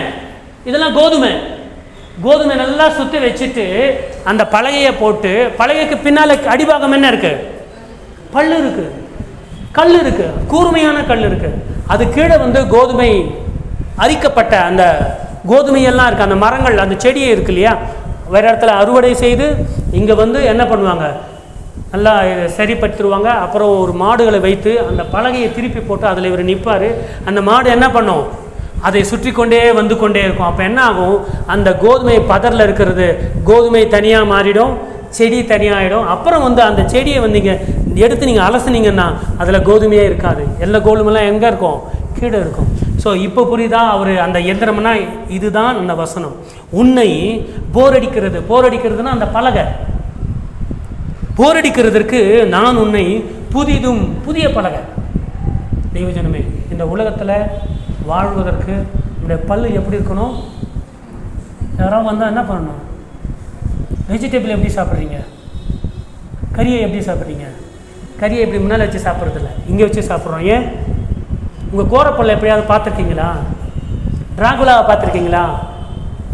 இதெல்லாம் கோதுமை நல்லா சுற்றி வச்சுட்டு அந்த பலகையை போட்டு, பலகைக்கு பின்னால் அடிபாகம் என்ன இருக்குது, பல்லு இருக்குது, கல் இருக்குது, கூர்மையான கல் இருக்குது. அது கீழே கோதுமை அரிக்கப்பட்ட அந்த கோதுமையெல்லாம் இருக்குது, அந்த மரங்கள், அந்த செடியே இருக்கு இல்லையா, வேறு இடத்துல அறுவடை செய்து இங்கே என்ன பண்ணுவாங்க, நல்லா சரிப்படுத்திடுவாங்க. அப்புறம் ஒரு மாடுகளை வைத்து அந்த பலகையை திருப்பி போட்டு அதில் இவர் நிற்பார். அந்த மாடு என்ன பண்ணும், அதை சுற்றி கொண்டே வந்து கொண்டே இருக்கும். அப்போ என்ன ஆகும், அந்த கோதுமை பதரில் இருக்கிறது கோதுமை தனியாக மாறிடும், செடி தனியாகிடும். அப்புறம் அந்த செடியை நீங்கள் எடுத்து நீங்கள் அலசுனீங்கன்னா அதில் கோதுமையே இருக்காது. எல்லா கோதுமைலாம் எங்கே இருக்கும், கீழே இருக்கும். ஸோ இப்போ புரியுதா அவர் அந்த எந்திரம்னா இதுதான் அந்த வசனம். உன்னை போர் அடிக்கிறதுனா அந்த பலகை, போர் அடிக்கிறதுக்கு நான் உன்னை புதிய பலகை. தெய்வஜனமே, இந்த உலகத்தில் வாழ்வதற்கு இந்த பல்லு எப்படி இருக்கணும், யாராவது வந்தால் என்ன பண்ணணும், வெஜிடபிள் எப்படி சாப்பிட்றீங்க, கறியை எப்படி சாப்பிட்றீங்க, கறியை எப்படி முன்னால் வச்சு சாப்பிட்றதில்ல, இங்கே வச்சு சாப்பிட்றோம். ஏன், உங்கள் கோரப்பல்லை எப்படியாவது பார்த்துருக்கீங்களா, டிராகுலாவை பார்த்துருக்கீங்களா,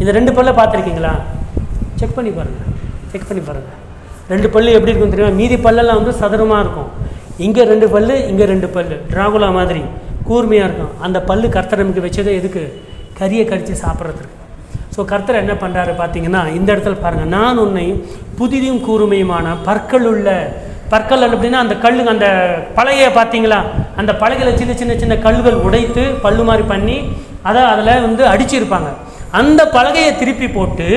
இந்த 2 பல்லை பார்த்துருக்கீங்களா, செக் பண்ணி பாருங்கள். 2 பல்லு எப்படி இருக்கும் தெரியுமா, மீதி பல்லெல்லாம் சதுரமாக இருக்கும். இங்கே 2 பல்லு, இங்கே 2 பல்லு, டிராகுலா மாதிரி கூர்மையாக இருக்கும். அந்த பல்லு கர்த்தர் நமக்கு வச்சதே எதுக்கு, கறியை கடித்து சாப்பிட்றதுக்கு. ஸோ கர்த்தர் என்ன பண்ணுறாரு பார்த்தீங்கன்னா, இந்த இடத்துல பாருங்கள், நான் உன்னை புதிதும் கூர்மையுமான பற்கள் அப்படின்னா அந்த கல்லுங்க, அந்த பலகையை பார்த்தீங்களா, அந்த பலகையில் சின்ன சின்ன சின்ன கல்லுகள் உடைத்து பல்லு மாதிரி பண்ணி அதை அதில் அடிச்சிருப்பாங்க. அந்த பலகையை திருப்பி போட்டு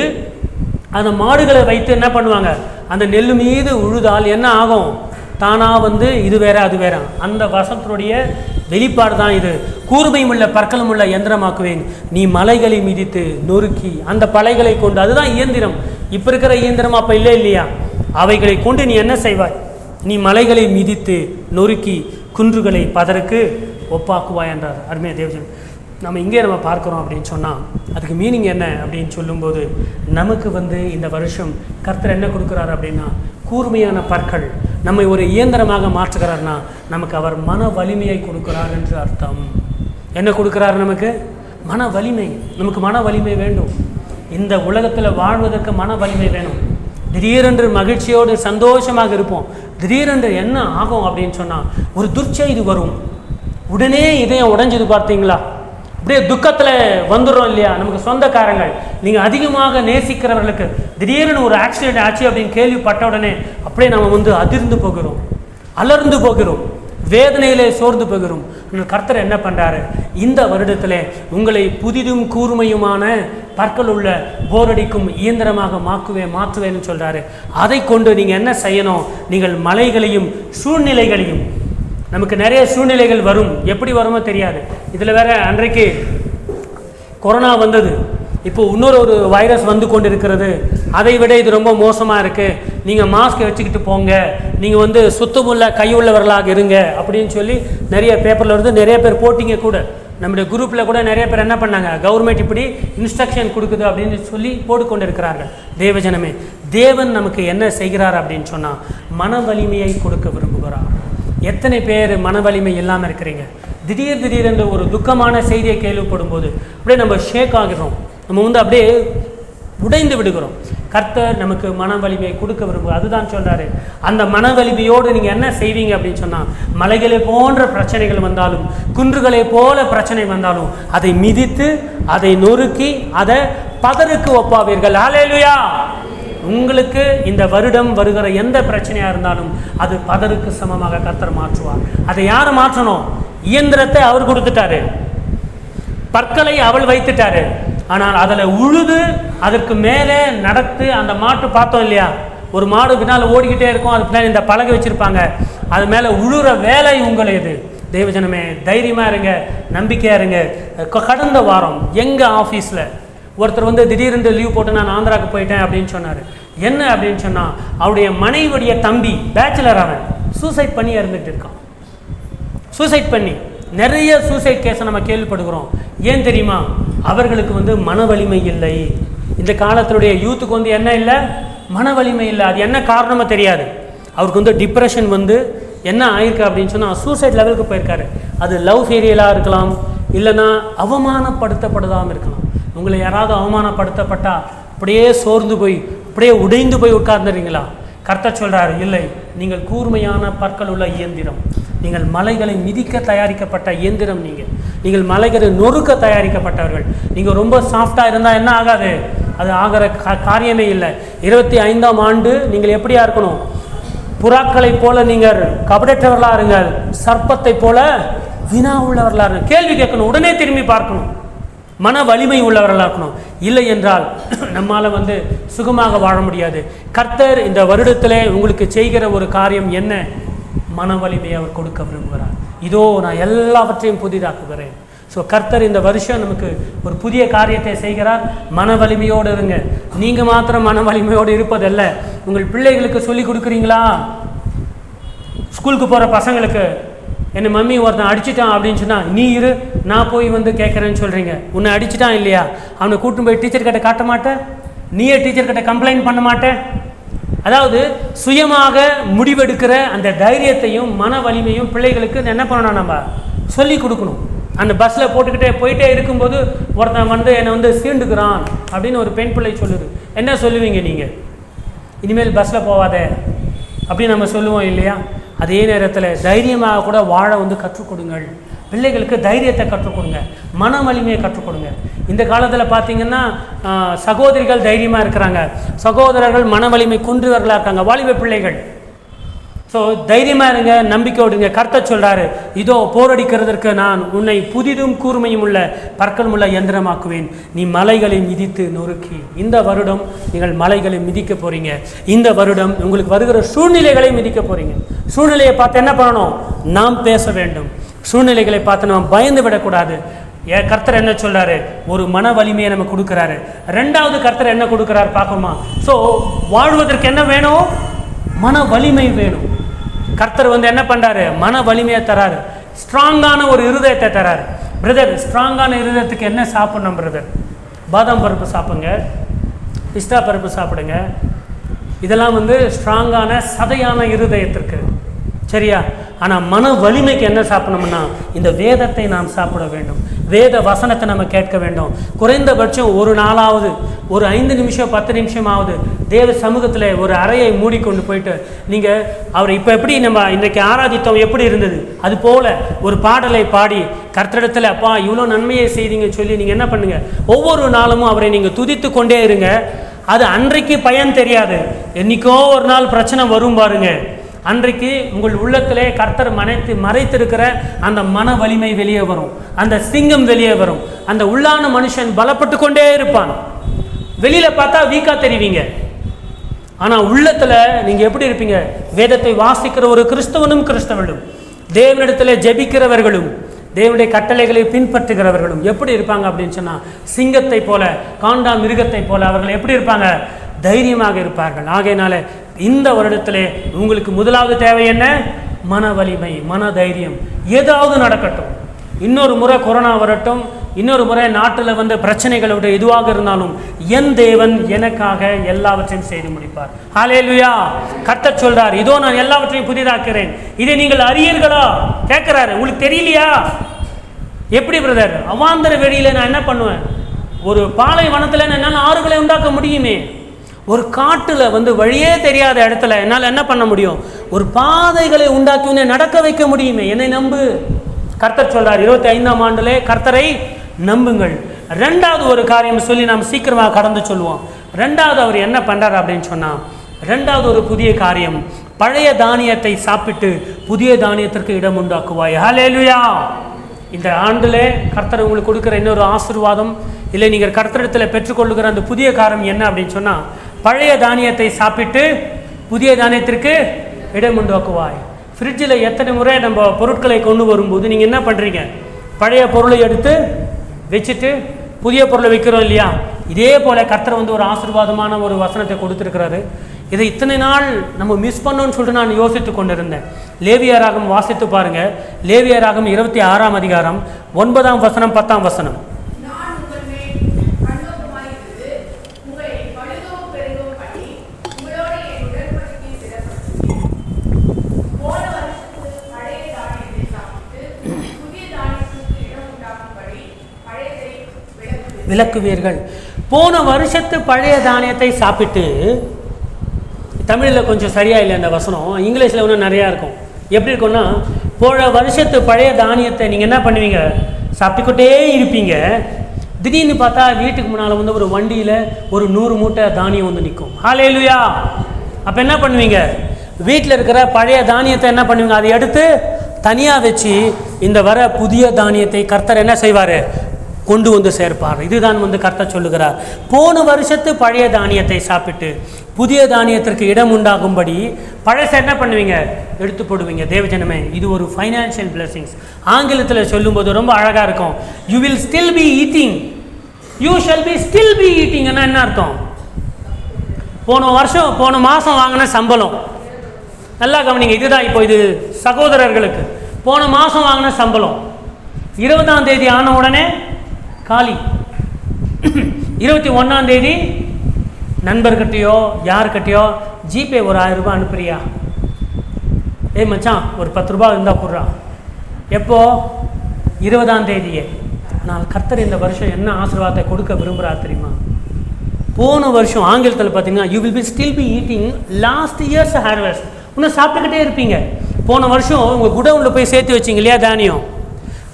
அந்த மாடுகளை வைத்து என்ன பண்ணுவாங்க, அந்த நெல் மீது உழுதால் என்ன ஆகும், தானாக இது வேற அது வேற. அந்த வசனத்தினுடைய வெளிப்பாடு தான் இது. கூர்மையும் உள்ள பற்களும் உள்ள யந்திரமாக்குவேன், நீ மலைகளை மிதித்து நொறுக்கி அந்த பலைகளை கொண்டு, அதுதான் இயந்திரம். இப்போ இருக்கிற இயந்திரம் அப்போ இல்லையா, அவைகளை கொண்டு நீ என்ன செய்வாய், நீ மலைகளை மிதித்து நொறுக்கி குன்றுகளை பதருக்கு ஒப்பாக்குவாய் என்றார். அருமையா தேவஜன், நம்ம இங்கே நம்ம பார்க்குறோம் அப்படின்னு சொன்னால் அதுக்கு மீனிங் என்ன அப்படின்னு சொல்லும்போது, நமக்கு இந்த வருஷம் கர்த்தர் என்ன கொடுக்குறாரு அப்படின்னா, கூர்மையான பற்கள். நம்மை ஒரு இயந்திரமாக மாற்றுகிறார்னா நமக்கு அவர் மன வலிமையை கொடுக்கிறார் என்று அர்த்தம். என்ன கொடுக்குறாரு? நமக்கு மன வலிமை. நமக்கு மன வலிமை வேண்டும். இந்த உலகத்தில் வாழ்வதற்கு மன வலிமை வேணும். திடீரென்று மகிழ்ச்சியோடு சந்தோஷமாக இருப்போம். திடீரென்று என்ன ஆகும் அப்படின்னு சொன்னால், ஒரு துர்ச்செய்தி வரும், உடனே இதயம் உடைஞ்சது பார்த்தீங்களா? அப்படியே துக்கத்தில் வந்துடுறோம் இல்லையா? நமக்கு சொந்தக்காரங்கள், நீங்கள் அதிகமாக நேசிக்கிறவர்களுக்கு திடீர்னு ஒரு ஆக்சிடென்ட் ஆச்சு அப்படின்னு கேள்விப்பட்ட உடனே அப்படியே நம்ம அதிர்ந்து போகிறோம், அலர்ந்து போகிறோம், வேதனையிலே சோர்ந்து போகிறோம். கர்த்தர் என்ன பண்ணுறாரு? இந்த வருடத்தில் உங்களை புதிதும் கூர்மையுமான பற்கள் உள்ள போரடிக்கும் இயந்திரமாக மாற்றுவேன்னு சொல்கிறாரு. அதை கொண்டு நீங்கள் என்ன செய்யணும்? நீங்கள் மலைகளையும் சூழ்நிலைகளையும், நமக்கு நிறைய சூழ்நிலைகள் வரும், எப்படி வருமோ தெரியாது. இதில் வேற அன்றைக்கு கொரோனா வந்தது, இப்போ இன்னொரு வைரஸ் வந்து கொண்டு இருக்கிறது. அதை விட இது ரொம்ப மோசமாக இருக்குது, நீங்கள் மாஸ்க் வச்சுக்கிட்டு போங்க, நீங்கள் சுத்தமுள்ள கையுள்ளவர்களாக இருங்க அப்படின்னு சொல்லி நிறைய பேப்பரில் நிறைய பேர் போட்டிங்க கூட. நம்முடைய குரூப்பில் கூட நிறைய பேர் என்ன பண்ணாங்க, கவர்மெண்ட் இப்படி இன்ஸ்ட்ரக்ஷன் கொடுக்குது அப்படின்னு சொல்லி போட்டுக்கொண்டு இருக்கிறார்கள். தேவஜனமே, தேவன் நமக்கு என்ன செய்கிறார் அப்படின்னு சொன்னால், மன வலிமையை கொடுக்க விரும்புகிறார். எத்தனை பேர் மன வலிமை இல்லாமல் இருக்கிறீங்க? திடீரென்று ஒரு துக்கமான செய்தியை கேள்விப்படும் போது அப்படியே நம்ம ஷேக் ஆகிறோம், நம்ம அப்படியே உடைந்து விடுகிறோம். கர்த்தர் நமக்கு மன வலிமையை கொடுக்க விரும்புகிறார். அதுதான் சொல்கிறாரு, அந்த மன வலிமையோடு நீங்கள் என்ன செய்வீங்க அப்படின்னு சொன்னால், மலைகளை போன்ற பிரச்சனைகள் வந்தாலும், குன்றுகளை போல பிரச்சனை வந்தாலும், அதை மிதித்து, அதை நொறுக்கி, அதை பதருக்கு ஒப்பாவீர்கள். ஹல்லேலூயா! உங்களுக்கு இந்த வருடம் வருகிற எந்த பிரச்சனையாக இருந்தாலும் அது பதருக்கு சமமாக கர்த்தர் மாற்றுவார். அதை யார் மாற்றணும்? இயந்திரத்தை அவர் கொடுத்துட்டாரு, பற்களை அவள் வைத்துட்டாரு. ஆனால் அதில் உழுது அதற்கு மேலே நடத்து, அந்த மாட்டு பார்த்தோம் இல்லையா, ஒரு மாடு பின்னால் ஓடிக்கிட்டே இருக்கும், அதுக்கு மேலே இந்த பலகை வச்சுருப்பாங்க, அது மேலே உழுற வேலை உங்களுது. தேவஜனமே, தைரியமாக இருங்க, நம்பிக்கையாக இருங்க. கடந்த வாரம் எங்கள் ஆஃபீஸில் ஒருத்தர் திடீரென்று லீவ் போட்டு நான் ஆந்திராவுக்கு போயிட்டேன் அப்படின்னு சொன்னார். என்ன அப்படின்னு சொன்னால், அவருடைய மனைவியுடைய தம்பி, பேச்சுலர், அவன் சூசைட் பண்ணி இறந்துட்டு இருக்கான். சூசைட் பண்ணி நிறைய சூசைட் கேஸை நம்ம கேள்விப்படுகிறோம். ஏன் தெரியுமா? அவர்களுக்கு மன வலிமை இல்லை. இந்த காலத்துடைய யூத்துக்கு என்ன இல்லை? மன வலிமை இல்லை. அது என்ன காரணமோ தெரியாது. அவருக்கு டிப்ரெஷன் என்ன ஆயிருக்கு அப்படின்னு சொன்னால், சூசைட் லெவலுக்கு போயிருக்காரு. அது லவ் ஃபெயிலியராக இருக்கலாம், இல்லைன்னா அவமானப்படுத்தப்படாமல் இருக்கலாம். உங்களை யாராவது அவமானப்படுத்தப்பட்டால் அப்படியே சோர்ந்து போய், அப்படியே உடைந்து போய் உட்கார்ந்துறீங்களா? கர்த்தர் சொல்கிறார், இல்லை, நீங்கள் கூர்மையான பற்கள் உள்ள இயந்திரம். நீங்கள் மலைகளை மிதிக்க தயாரிக்கப்பட்ட இயந்திரம். நீங்கள் மலைகளை நொறுக்க தயாரிக்கப்பட்டவர்கள். நீங்கள் ரொம்ப சாஃப்டாக இருந்தால் என்ன ஆகாது? அது ஆகிற காரியமே இல்லை. 25ஆம் ஆண்டு நீங்கள் எப்படியா இருக்கணும்? புறாக்களை போல நீங்கள் கபடற்றவர்களாக இருங்கள், சர்ப்பத்தை போல வினா உள்ளவர்களாக இருங்கள். கேள்வி கேட்கணும், உடனே திரும்பி பார்க்கணும், மன வலிமை உள்ளவர்களாக இருக்கணும். இல்லை என்றால் நம்மால் சுகமாக வாழ முடியாது. கர்த்தர் இந்த வருடத்தில் உங்களுக்கு செய்கிற ஒரு காரியம் என்ன? மன வலிமையை அவர் கொடுக்க விரும்புகிறார். இதோ நான் எல்லாவற்றையும் புதிதாக்குகிறேன். ஸோ கர்த்தர் இந்த வருஷம் நமக்கு ஒரு புதிய காரியத்தை செய்கிறார். மன வலிமையோடு இருங்க. நீங்கள் மாத்திரம் மன வலிமையோடு இருப்பதல்ல, உங்கள் பிள்ளைகளுக்கு சொல்லி கொடுக்குறீங்களா? ஸ்கூலுக்கு போகிற பசங்களுக்கு, என்னை மம்மி ஒருத்தன் அடிச்சிட்டான் அப்படின்னு சொன்னால், நீ இரு, நான் போய் கேட்குறேன்னு சொல்கிறீங்க. உன்னை அடிச்சிட்டான் இல்லையா, அவனை கூட்டின்னு போய் டீச்சர்கிட்ட காட்ட மாட்டேன், நீயே டீச்சர்கிட்ட கம்ப்ளைண்ட் பண்ண மாட்டேன். அதாவது சுயமாக முடிவெடுக்கிற அந்த தைரியத்தையும் மன வலிமையும் பிள்ளைகளுக்கு என்ன பண்ணணும்? நம்ம சொல்லி கொடுக்கணும். அந்த பஸ்ஸில் போயிட்டே இருக்கும்போது ஒருத்தன் என்னை சீண்டுக்கிறான் அப்படின்னு ஒரு பெண் பிள்ளை சொல்லுது. என்ன சொல்லுவீங்க நீங்கள்? இனிமேல் பஸ்ஸில் போவாத அப்படின்னு நம்ம சொல்லுவோம் இல்லையா? அதே நேரத்தில் தைரியமாக கூட வாழ கற்றுக் கொடுங்கள். பிள்ளைகளுக்கு தைரியத்தை கற்றுக் கொடுங்க, மன வலிமையை கற்றுக் கொடுங்க. இந்த காலத்தில் பார்த்தீங்கன்னா சகோதரிகள் தைரியமாக இருக்கிறாங்க, சகோதரர்கள் மன வலிமை குன்றுவர்களாக இருக்காங்க, வாலிப பிள்ளைகள். ஸோ தைரியமாக இருங்க, நம்பிக்கையோடுங்க. கர்த்தர் சொல்கிறாரு, இதோ போரடிக்கிறதற்கு நான் உன்னை புதிதும் கூர்மையும் உள்ள பற்களும் உள்ள இயந்திரமாக்குவேன். நீ மலைகளை மிதித்து நொறுக்கி. இந்த வருடம் நீங்கள் மலைகளை மிதிக்க போகிறீங்க. இந்த வருடம் உங்களுக்கு வருகிற சூழ்நிலைகளை மிதிக்க போகிறீங்க. சூழ்நிலையை பார்த்து என்ன பண்ணணும்? நாம் பேச வேண்டும். சூழ்நிலைகளை பார்த்து நாம் பயந்து விடக்கூடாது. கர்த்தர் என்ன சொல்றாரு? ஒரு மன வலிமையை நம்ம கொடுக்குறாரு. ரெண்டாவது கர்த்தர் என்ன கொடுக்குறாரு பார்க்கணுமா? ஸோ வாழ்வதற்கு என்ன வேணும்? மன வலிமை வேணும். கர்த்தர் வந்து என்ன பண்ணுறாரு? மன வலிமையை தராரு, ஸ்ட்ராங்கான ஒரு இருதயத்தை தராரு. பிரதர், ஸ்ட்ராங்கான இருதயத்துக்கு என்ன சாப்பிட்ணும் பிரதர்? பாதாம் பருப்பு சாப்பிடுங்க, பிஸ்தா பருப்பு சாப்பிடுங்க. இதெல்லாம் வந்து ஸ்ட்ராங்கான சதையான இருதயத்திற்கு, சரியா? ஆனால் மன வலிமைக்கு என்ன சாப்பிடணும்னா இந்த வேதத்தை நாம் சாப்பிட வேண்டும். வேத வசனத்தை நம்ம கேட்க வேண்டும். குறைந்தபட்சம் ஒரு நாளாவது, ஒரு 5 நிமிஷம் 10 நிமிஷமாவது தேவ சமூகத்தில் ஒரு அறையை மூடிக்கொண்டு போயிட்டு நீங்கள் அவர் இப்போ எப்படி நம்ம இன்றைக்கி ஆராதித்தோம் எப்படி இருந்தது, அது போல் ஒரு பாடலை பாடி கர்த்தரிடத்தில் அப்பா இவ்வளோ நன்மையை செய்தீங்கன்னு சொல்லி நீங்கள் என்ன பண்ணுங்கள், ஒவ்வொரு நாளும் அவரை நீங்கள் துதித்து கொண்டே இருங்க. அது அன்றைக்கு பயன் தெரியாது, என்னைக்கோ ஒரு நாள் பிரச்சனை வரும் பாருங்க, அன்றைக்கு உங்கள் உள்ளத்திலே கர்த்தர் மறைத்திருக்கிற அந்த மன வலிமை வெளியே வரும், அந்த சிங்கம் வெளியே வரும். அந்த உள்ளான மனுஷன் பலப்பட்டு கொண்டே இருப்பான். வெளியில பார்த்தா வீக்கா தெரிவிங்க, ஆனா உள்ளத்துல நீங்க எப்படி இருப்பீங்க? வேதத்தை வாசிக்கிற ஒரு கிறிஸ்தவனும் தேவனிடத்துல ஜெபிக்கிறவர்களும் தேவனுடைய கட்டளைகளை பின்பற்றுகிறவர்களும் எப்படி இருப்பாங்க அப்படின்னு சொன்னா, சிங்கத்தை போல, காண்டா மிருகத்தை போல அவர்கள் எப்படி இருப்பாங்க? தைரியமாக இருப்பார்கள். ஆகையினால இந்த வருடத்திலே உங்களுக்கு முதலாவது தேவை என்ன? மன வலிமை, மன தைரியம். ஏதாவது நடக்கட்டும், இன்னொரு முறை கொரோனா வரட்டும், இன்னொரு முறை நாட்டில் வந்து பிரச்சனைகளோட எதுவாக இருந்தாலும் என் தேவன் எனக்காக எல்லாவற்றையும் செய்து முடிப்பார். ஹல்லேலூயா. கர்த்தர் சொல்றார், இதோ நான் எல்லாவற்றையும் புதிதாக்குறேன், இதை நீங்கள் அறியீர்களா? கேட்கிறாரு, உங்களுக்கு தெரியலையா? எப்படி பிரதர்? அவாந்தர வெளியில நான் என்ன பண்ணுவேன்? ஒரு பாலைவனத்தில் என்னால் ஆறுகளை உண்டாக்க முடியுமே. ஒரு காட்டுல வந்து வழியே தெரியாத இடத்துல என்னால் என்ன பண்ண முடியும்? ஒரு பாதைகளை உண்டாக்கி உன்னை நடக்க வைக்க முடியுமே. என்னை நம்பு. கர்த்தர் சொல்றார் 25ஆம் ஆண்டிலே கர்த்தரை நம்புங்கள். ரெண்டாவது ஒரு காரியம் சொல்லி நாம் சீக்கிரமாக கடந்து சொல்லுவோம். ரெண்டாவது அவர் என்ன பண்றாரு அப்படின்னு சொன்னா, ரெண்டாவது ஒரு புதிய காரியம், பழைய தானியத்தை சாப்பிட்டு புதிய தானியத்திற்கு இடம் உண்டாக்குவாய். ஹல்லேலூயா. இந்த ஆண்டிலே கர்த்தர் உங்களுக்கு கொடுக்குற இன்னொரு ஆசீர்வாதம், இல்லை நீங்கள் கர்த்தரிடத்தில் பெற்றுக்கொள்ளுகிற அந்த புதிய காரியம் என்ன அப்படின்னு சொன்னால், பழைய தானியத்தை சாப்பிட்டு புதிய தானியத்திற்கு இடம் உண்டாக்குவாய். ஃப்ரிட்ஜில் எத்தனை முறை நம்ம பொருட்களை கொண்டு வரும்போது நீங்கள் என்ன பண்ணுறீங்க? பழைய பொருளை எடுத்து வச்சுட்டு புதிய பொருளை வைக்கிறோம் இல்லையா? இதே போல் கர்த்தர் வந்து ஒரு ஆசீர்வாதமான ஒரு வசனத்தை கொடுத்துருக்கிறாரு. இதை இத்தனை நாள் நம்ம மிஸ் பண்ணோன்னு சொல்லிட்டு நான் யோசித்து கொண்டிருந்தேன். லேவியராகம் வாசித்து பாருங்க. லேவியராகம் 26ஆம் அதிகாரம் 9ஆம் வசனம் 10ஆம் வசனம். விளக்குவீர்கள். போன வருஷத்து பழைய தானியத்தை சாப்பிட்டு, தமிழில் கொஞ்சம் சரியா இல்லை அந்த வசனம், இங்கிலீஷில் இன்னும் நிறையா இருக்கும். எப்படி இருக்கும்னா, போன வருஷத்து பழைய தானியத்தை நீங்கள் என்ன பண்ணுவீங்க? சாப்பிட்டுக்கிட்டே இருப்பீங்க. திடீர்னு பார்த்தா வீட்டுக்கு முன்னால் வந்து ஒரு வண்டியில் ஒரு 100 மூட்டை தானியம் வந்து நிற்கும். ஹல்லேலூயா. அப்போ என்ன பண்ணுவீங்க? வீட்டில் இருக்கிற பழைய தானியத்தை என்ன பண்ணுவீங்க? அதை எடுத்து தனியாக வச்சு இந்த வர புதிய தானியத்தை கர்த்தர் என்ன செய்வார்? கொண்டு வந்து சேர்ப்பார். இதுதான் வந்து கர்த்தர் சொல்லுகிறார். போன வருஷத்து பழைய தானியத்தை சாப்பிட்டு புதிய தானியத்திற்கு இடம் உண்டாகும்படி பழச என்ன பண்ணுவீங்க? எடுத்து போடுவீங்க. தேவஜனமே, இது ஒரு ஃபைனான்சியல் பிளெஸிங்ஸ். ஆங்கிலத்தில் சொல்லும்போது ரொம்ப அழகாக இருக்கும். You will still be eating, you shall be still be eating. என்ன அர்த்தம்? போன மாதம் வாங்கின சம்பளம், நல்லா கவனிங்க. இதுதான் இப்போ இது சகோதரர்களுக்கு போன மாதம் வாங்கின சம்பளம் 20ஆம் தேதி ஆன உடனே காலி. 21ஆம் தேதி நண்பர்கிட்டையோ யாருக்கிட்டையோ ஜிபே ஒரு 1000 ரூபாய் அனுப்புறியா? மச்சான் ஒரு 10 ரூபாய் இருந்தால் போடுறா. எப்போ? 20ஆம் தேதியே. நான் கர்த்தர் இந்த வருஷம் என்ன ஆசீர்வாதத்தை கொடுக்க விரும்புகிறார் தெரியுமா? போன வருஷம் ஆங்கிலத்தில் பார்த்தீங்கன்னா you will be still be eating last years harvest. இன்னும் சாப்பிட்டுக்கிட்டே இருப்பீங்க. போன வருஷம் உங்கள் குடவுனில் போய் சேர்த்து வச்சிங்க இல்லையா தானியம்,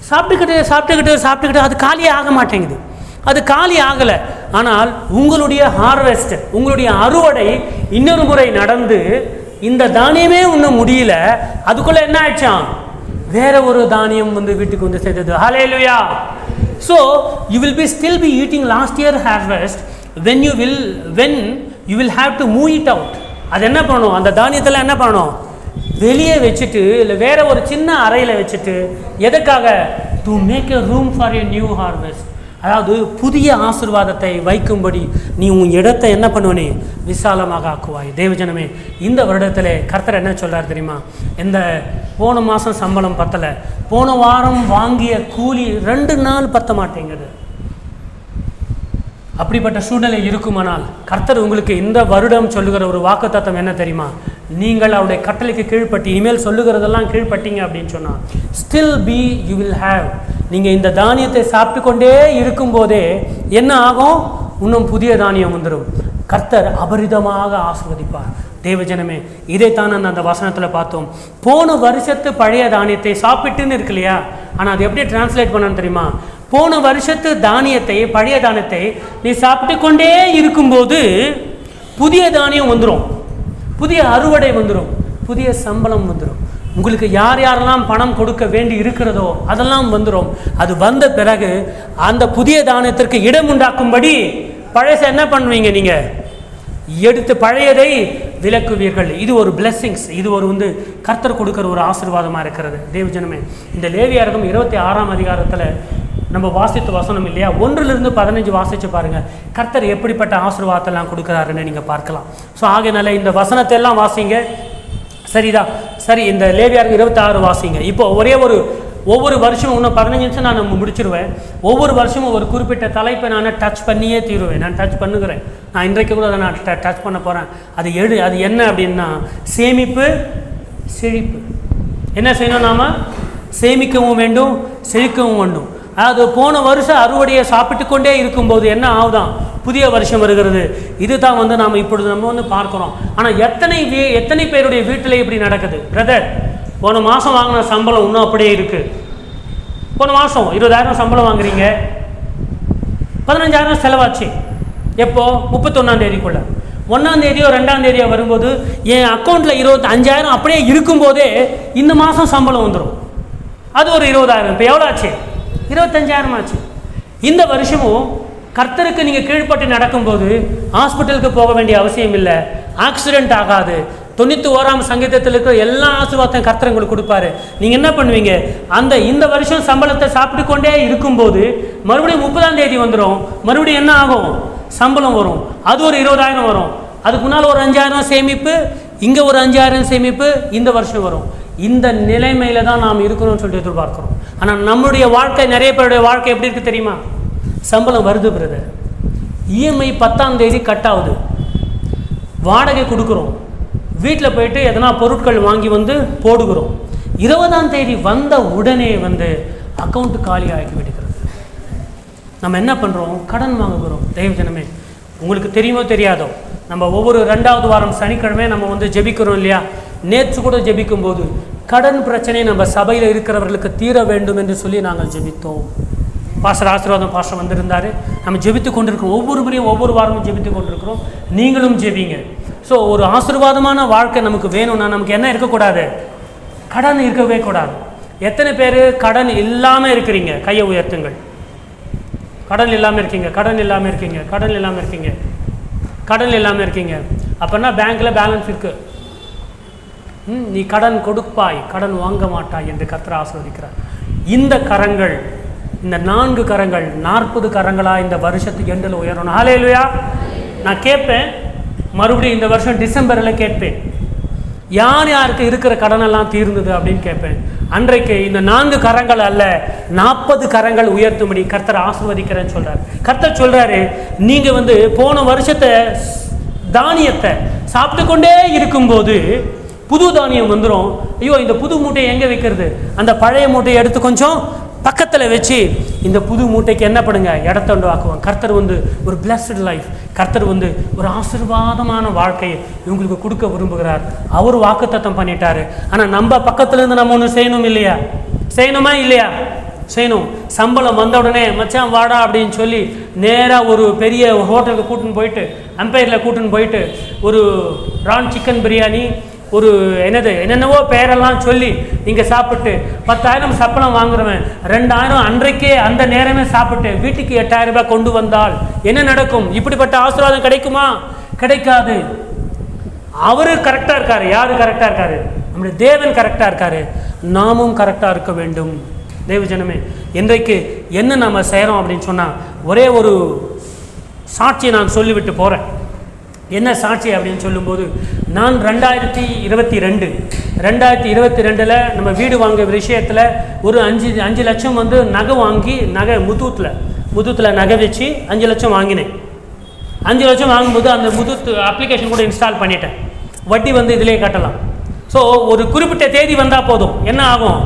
சாப்பிட்டுக்கிட்டு அது காலியே ஆக மாட்டேங்குது. அது காலி ஆகலை. ஆனால் உங்களுடைய ஹார்வெஸ்ட், உங்களுடைய அறுவடை இன்னொரு முறை நடந்து இந்த தானியமே இன்னும் முடியல, அதுக்குள்ள என்ன ஆயிடுச்சான்? வேற ஒரு தானியம் வந்து வீட்டுக்கு வந்து சேர்த்தது. ஹல்லேலூயா. So you will be still be eating last year harvest when you will have to move it out. அது என்ன பண்ணணும்? அந்த தானியத்தில் என்ன பண்ணணும்? வெளியே வச்சுட்டு, இல்லை வேற ஒரு சின்ன அறையில் வச்சுட்டு, எதுக்காக? To make a room for a new harvest. அதாவது புதிய ஆசீர்வாதத்தை வைக்கும்படி நீ உன் இடத்தை என்ன பண்ணுவனே விசாலமாக ஆக்குவாய். தேவஜனமே, இந்த வருடத்தில் கர்த்தர் என்ன சொல்றார் தெரியுமா? இந்த போன மாதம் சம்பளம் பத்தலை, போன வாரம் வாங்கிய கூலி 2 நாள் பத்த மாட்டேங்குது. அப்படிப்பட்ட சூழ்நிலை இருக்குமானால் கர்த்தர் உங்களுக்கு இந்த வருடம் சொல்லுகிற ஒரு வாக்குத்தத்தம் என்ன தெரியுமா? நீங்கள் அவருடைய கட்டளைக்கு கீழ்ப்பட்டி இனிமேல் சொல்லுகிறதெல்லாம் கீழ்ப்பட்டீங்க அப்படின்னு சொன்னால் still be you will have. நீங்கள் இந்த தானியத்தை சாப்பிட்டு கொண்டே இருக்கும்போதே என்ன ஆகும்? இன்னும் புதிய தானியம் வந்துடும். கர்த்தர் அபரிதமாக ஆசீர்வதிப்பார். தேவஜனமே, இதைத்தான் அந்த வசனத்தில் பார்த்தோம். போன வருஷத்து பழைய தானியத்தை சாப்பிட்டுன்னு இருக்கு இல்லையா? ஆனால் அது எப்படி டிரான்ஸ்லேட் பண்ணணும் தெரியுமா? போன வருஷத்து தானியத்தை, பழைய தானியத்தை நீ சாப்பிட்டு கொண்டே இருக்கும்போது புதிய தானியம் வந்துடும், புதிய அறுவடை வந்துடும், புதிய சம்பளம் வந்துடும். உங்களுக்கு யார் யாரெல்லாம் பணம் கொடுக்க வேண்டி இருக்கிறதோ அதெல்லாம் வந்துடும். அது வந்த பிறகு அந்த புதிய தானியத்திற்கு இடம் உண்டாக்கும்படி பழைய என்ன பண்ணுவீங்க? நீங்கள் எடுத்து பழையதை விலக்குவீர்கள். இது ஒரு பிளெஸ்ஸிங்ஸ். இது ஒரு கர்த்தர் கொடுக்குற ஒரு ஆசீர்வாதமாக இருக்கிறது. தேவஜனமே, இந்த லேவியராகமம் 26ஆம் அதிகாரத்தில் நம்ம வாசித்த வசனம் இல்லையா? 1 to 15 வாசித்து பாருங்கள். கர்த்தர் எப்படிப்பட்ட ஆசீர்வாதத்தெல்லாம் கொடுக்குறாருன்னு நீங்கள் பார்க்கலாம். ஸோ ஆகையினால இந்த வசனத்தை எல்லாம் வாசிங்க. சரிதான், சரி. இந்த லேவியராகமம் 26 வாசிங்க. இப்போ ஒவ்வொரு வருஷமும் இன்னும் 15 நிமிஷம் நான் முடிச்சிருவேன். ஒவ்வொரு வருஷமும் ஒரு குறிப்பிட்ட தலைப்பை நான் டச் பண்ணியே தீருவேன். நான் டச் பண்ணுகிறேன். நான் இன்றைக்கு கூட அதை நான் டச் பண்ண போகிறேன். அது என்ன அப்படின்னா சேமிப்பு, செழிப்பு. என்ன செய்யணும்? நாம் சேமிக்கவும் வேண்டும், செழிக்கவும் வேண்டும். அதாவது போன வருஷம் அறுவடையை சாப்பிட்டு கொண்டே இருக்கும்போது என்ன ஆகுதான்? புதிய வருஷம் வருகிறது. இதுதான் நாம் இப்பொழுது நம்ம பார்க்குறோம். ஆனால் எத்தனை பேருடைய வீட்டில் இப்படி நடக்குது? பிரதர், போன மாதம் வாங்கின சம்பளம் இன்னும் அப்படியே இருக்குது. போன மாதம் 20,000 சம்பளம் வாங்குறீங்க, 15,000 செலவாச்சு. எப்போ? 31ஆம் தேதிக்குள்ள. 1ஆம் தேதியோ 2ஆம் தேதியோ வரும்போது என் அக்கௌண்ட்டில் 25,000 அப்படியே இருக்கும்போதே இந்த மாதம் சம்பளம் வந்துடும். அது ஒரு 20,000. இப்போ எவ்வளோ ஆச்சு? 25,000 ஆச்சு. இந்த வருஷமும் கர்த்தருக்கு நீங்கள் கீழ்ப்பட்டு நடக்கும்போது ஹாஸ்பிட்டலுக்கு போக வேண்டிய அவசியம் இல்லை, ஆக்சிடென்ட் ஆகாது. 91ஆம் சங்கீதத்தில் இருக்கிற எல்லா ஆசீர்வாதத்தையும் கர்த்தர் உங்களுக்கு கொடுப்பாரு. நீங்கள் என்ன பண்ணுவீங்க? இந்த வருஷம் சம்பளத்தை சாப்பிட்டு கொண்டே இருக்கும்போது மறுபடியும் 30ஆம் தேதி வந்துடும். மறுபடியும் என்ன ஆகும்? சம்பளம் வரும். அது ஒரு 20,000 வரும். அதுக்கு முன்னால் ஒரு 5,000 சேமிப்பு, இங்கே ஒரு 5,000 சேமிப்பு இந்த வருஷம் வரும். இந்த நிலைமையில தான் நாம் இருக்கணும்னு சொல்லிட்டு எதிர்பார்க்கிறோம். ஆனால் நம்முடைய வாழ்க்கை, நிறைய பேருடைய வாழ்க்கை எப்படி இருக்குது தெரியுமா? சம்பளம் வருது பிரதர், இஎம்ஐ 10ஆம் தேதி கட் ஆகுது, வாடகை கொடுக்குறோம், வீட்டில் போயிட்டு எதனா பொருட்கள் வாங்கி போடுகிறோம். 20ஆம் தேதி வந்த உடனே அக்கௌண்ட்டு காலி ஆகி விடுகிறது. நம்ம என்ன பண்ணுறோம்? கடன் வாங்குகிறோம். தெய்வஜனமே, உங்களுக்கு தெரியுமோ தெரியாதோ, நம்ம ஒவ்வொரு 2வது வாரம் சனிக்கிழமை நம்ம ஜெபிக்கிறோம் இல்லையா? நேற்று கூட ஜெபிக்கும் போது கடன் பிரச்சனை நம்ம சபையில் இருக்கிறவர்களுக்கு தீர வேண்டும் என்று சொல்லி நாங்கள் ஜெபித்தோம். பாஸ்டர் ஆசீர்வாதம் பாஸ்டர் வந்திருந்தார். நம்ம ஜெபித்து கொண்டிருக்கிறோம். ஒவ்வொரு முறையும் ஒவ்வொரு வாரமும் ஜெபித்து கொண்டிருக்கிறோம். நீங்களும் ஜெபிங்க. ஸோ ஒரு ஆசீர்வாதமான வாழ்க்கை நமக்கு வேணும்னா நமக்கு என்ன இருக்கக்கூடாது? கடன் இருக்கவே கூடாது. எத்தனை பேர் கடன் இல்லாமல் இருக்கிறீங்க? கையை உயர்த்துங்கள். கடன் இல்லாமல் இருக்கீங்க, கடன் இல்லாமல் இருக்கீங்க, கடன் இல்லாமல் இருக்கீங்க, கடன் இல்லாமல் இருக்கீங்க. அப்படின்னா பேங்க்கில் பேலன்ஸ் இருக்குது. நீ கடன் கொடுப்பாய், கடன் வாங்க மாட்டாய் என்று கர்த்தர் ஆசீர்வதிக்கிறார். இந்த கரங்கள், இந்த 4 கரங்கள் 40 கரங்களாக இந்த வருஷத்துக்கு எண்டில் உயரணும். ஹல்லேலூயா. நான் கேட்பேன், மறுபடியும் இந்த வருஷம் டிசம்பரில் கேட்பேன், யாருக்கு இருக்கிற கடனெல்லாம் தீர்ந்தது அப்படின்னு கேட்பேன். அன்றைக்கு இந்த 4 கரங்கள் அல்ல 40 கரங்கள் உயர்த்தும்படி கர்த்தர் ஆசீர்வதிக்கிறேன்னு சொல்றாரு. கர்த்தர் சொல்றாரு, நீங்க போன வருஷத்தை தானியத்தை சாப்பிட்டு கொண்டே இருக்கும்போது புது தானியம் வந்துடும். ஐயோ, இந்த புது மூட்டையை எங்கே வைக்கிறது? அந்த பழைய மூட்டையை எடுத்து கொஞ்சம் பக்கத்தில் வச்சு இந்த புது மூட்டைக்கு என்ன பண்ணுங்க? இடத்த ஆக்குவாங்க. கர்த்தர் ஒரு பிளஸ்ட் லைஃப், கர்த்தர் ஒரு ஆசீர்வாதமான வாழ்க்கையை இவங்களுக்கு கொடுக்க விரும்புகிறார். அவர் வாக்குத்தத்தம் பண்ணிட்டாரு. ஆனால் நம்ம பக்கத்துலேருந்து நம்ம ஒன்று செய்யணும் இல்லையா? செய்யணுமா இல்லையா? செய்யணும். சம்பளம் வந்த உடனே மச்சான் வாடா அப்படின்னு சொல்லி நேராக ஒரு பெரிய ஹோட்டலுக்கு கூட்டின்னு போயிட்டு, அம்பையரில் கூட்டின்னு போயிட்டு ஒரு ரான் சிக்கன் பிரியாணி, ஒரு என்னென்னவோ பேரெல்லாம் சொல்லி நீங்கள் சாப்பிட்டு 10,000 சம்பளம் வாங்குறவன் 2,000 அன்றைக்கே அந்த நேரமே சாப்பிட்டு வீட்டுக்கு 8,000 ரூபாய் கொண்டு வந்தால் என்ன நடக்கும்? இப்படிப்பட்ட ஆசீர்வாதம் கிடைக்குமா? கிடைக்காது. அவரு கரெக்டாக இருக்காரு. யாரு கரெக்டாக இருக்காரு? நம்முடைய தேவன் கரெக்டாக இருக்காரு. நாமும் கரெக்டாக இருக்க வேண்டும். தேவஜனமே, இன்றைக்கு என்ன நம்ம செய்கிறோம் அப்படின்னு சொன்னால், ஒரே ஒரு சாட்சியை நான் சொல்லிவிட்டு போகிறேன். என்ன சாட்சி அப்படின்னு சொல்லும்போது, நான் 2022 நம்ம வீடு வாங்க விஷயத்தில் ஒரு 5 லட்சம் வந்து நகை வாங்கி, நகை முத்தூத்தில் நகை வச்சு 5 லட்சம் வாங்கினேன். 5 லட்சம் வாங்கும்போது அந்த முத்தூத் அப்ளிகேஷன் கூட இன்ஸ்டால் பண்ணிட்டேன். வட்டி வந்து இதிலே கட்டலாம். ஸோ ஒரு குறிப்பிட்ட தேதி வந்தால் போதும், என்ன ஆகும்,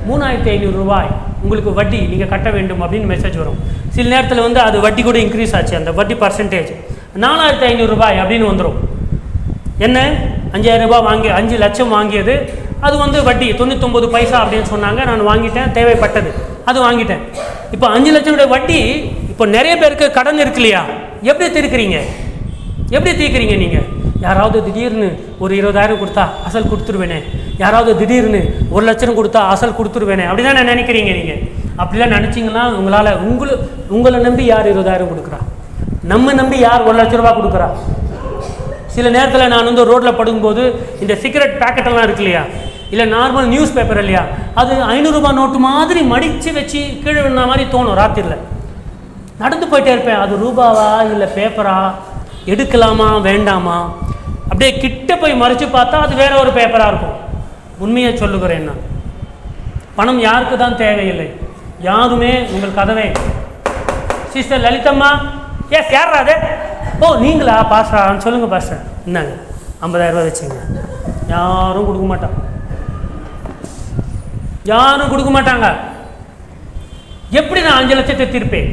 3500 ரூபாய் உங்களுக்கு வட்டி நீங்கள் கட்ட வேண்டும் அப்படின்னு மெசேஜ் வரும். சில நேரத்தில் வந்து அது வட்டி கூட இன்க்ரீஸ் ஆச்சு, அந்த வட்டி பர்சன்டேஜ் 4500 ரூபாய் அப்படின்னு வந்துடும். என்ன, 5000 ரூபாய் வாங்கி 5 லட்சம் வாங்கியது, அது வந்து வட்டி 99 பைசா அப்படின்னு சொன்னாங்க. நான் வாங்கிட்டேன், தேவைப்பட்டது, அது வாங்கிட்டேன். இப்போ 5 லட்சம் வட்டி. இப்போ நிறைய பேருக்கு கடன் இருக்கு இல்லையா, எப்படி தீர்க்கிறீங்க நீங்கள்? யாராவது திடீர்னு ஒரு 20,000 கொடுத்தா அசல் கொடுத்துருவேனே, யாராவது திடீர்னு 1 லட்சம் கொடுத்தா அசல் கொடுத்துருவேனே, அப்படி தான் நினைக்கிறீங்க நீங்கள். அப்படிலாம் நினச்சிங்கன்னா உங்களால் உங்களை நம்பி யார் 20,000 கொடுக்குறா? நம்ம நம்பி யார் 1 லட்ச ரூபா கொடுக்குறா? சில நேரத்தில் நான் வந்து ரோட்டில் படுக்கும்போது இந்த சிகரெட் பேக்கெட்டெல்லாம் இருக்கு இல்லையா, இல்லை நார்மல் நியூஸ் பேப்பர் இல்லையா, அது 500 ரூபாய் நோட்டு மாதிரி மடித்து வச்சு கீழே விழுந்த மாதிரி தோணும். ராத்திரியில் நடந்து போயிட்டே இருப்பேன், அது ரூபாவா இல்லை பேப்பரா, எடுக்கலாமா வேண்டாமா, அப்படியே கிட்ட போய் மறைச்சு பார்த்தா அது வேற ஒரு பேப்பராக இருக்கும். உண்மையை சொல்லுகிறேன், நான் பணம் யாருக்கு தான் தேவையில்லை, யாருமே உங்கள் கதவை. சிஸ்டர் லலிதம்மா, எஸ் யாரா அது? ஓ நீங்களா பாஸ்டரான்னு சொல்லுங்க பாஸ்டர், என்னங்க 50,000 ரூபாய் வச்சுங்க. யாரும் கொடுக்க மாட்டாங்க. எப்படி நான் 5 லட்சத்தை தீர்ப்பேன்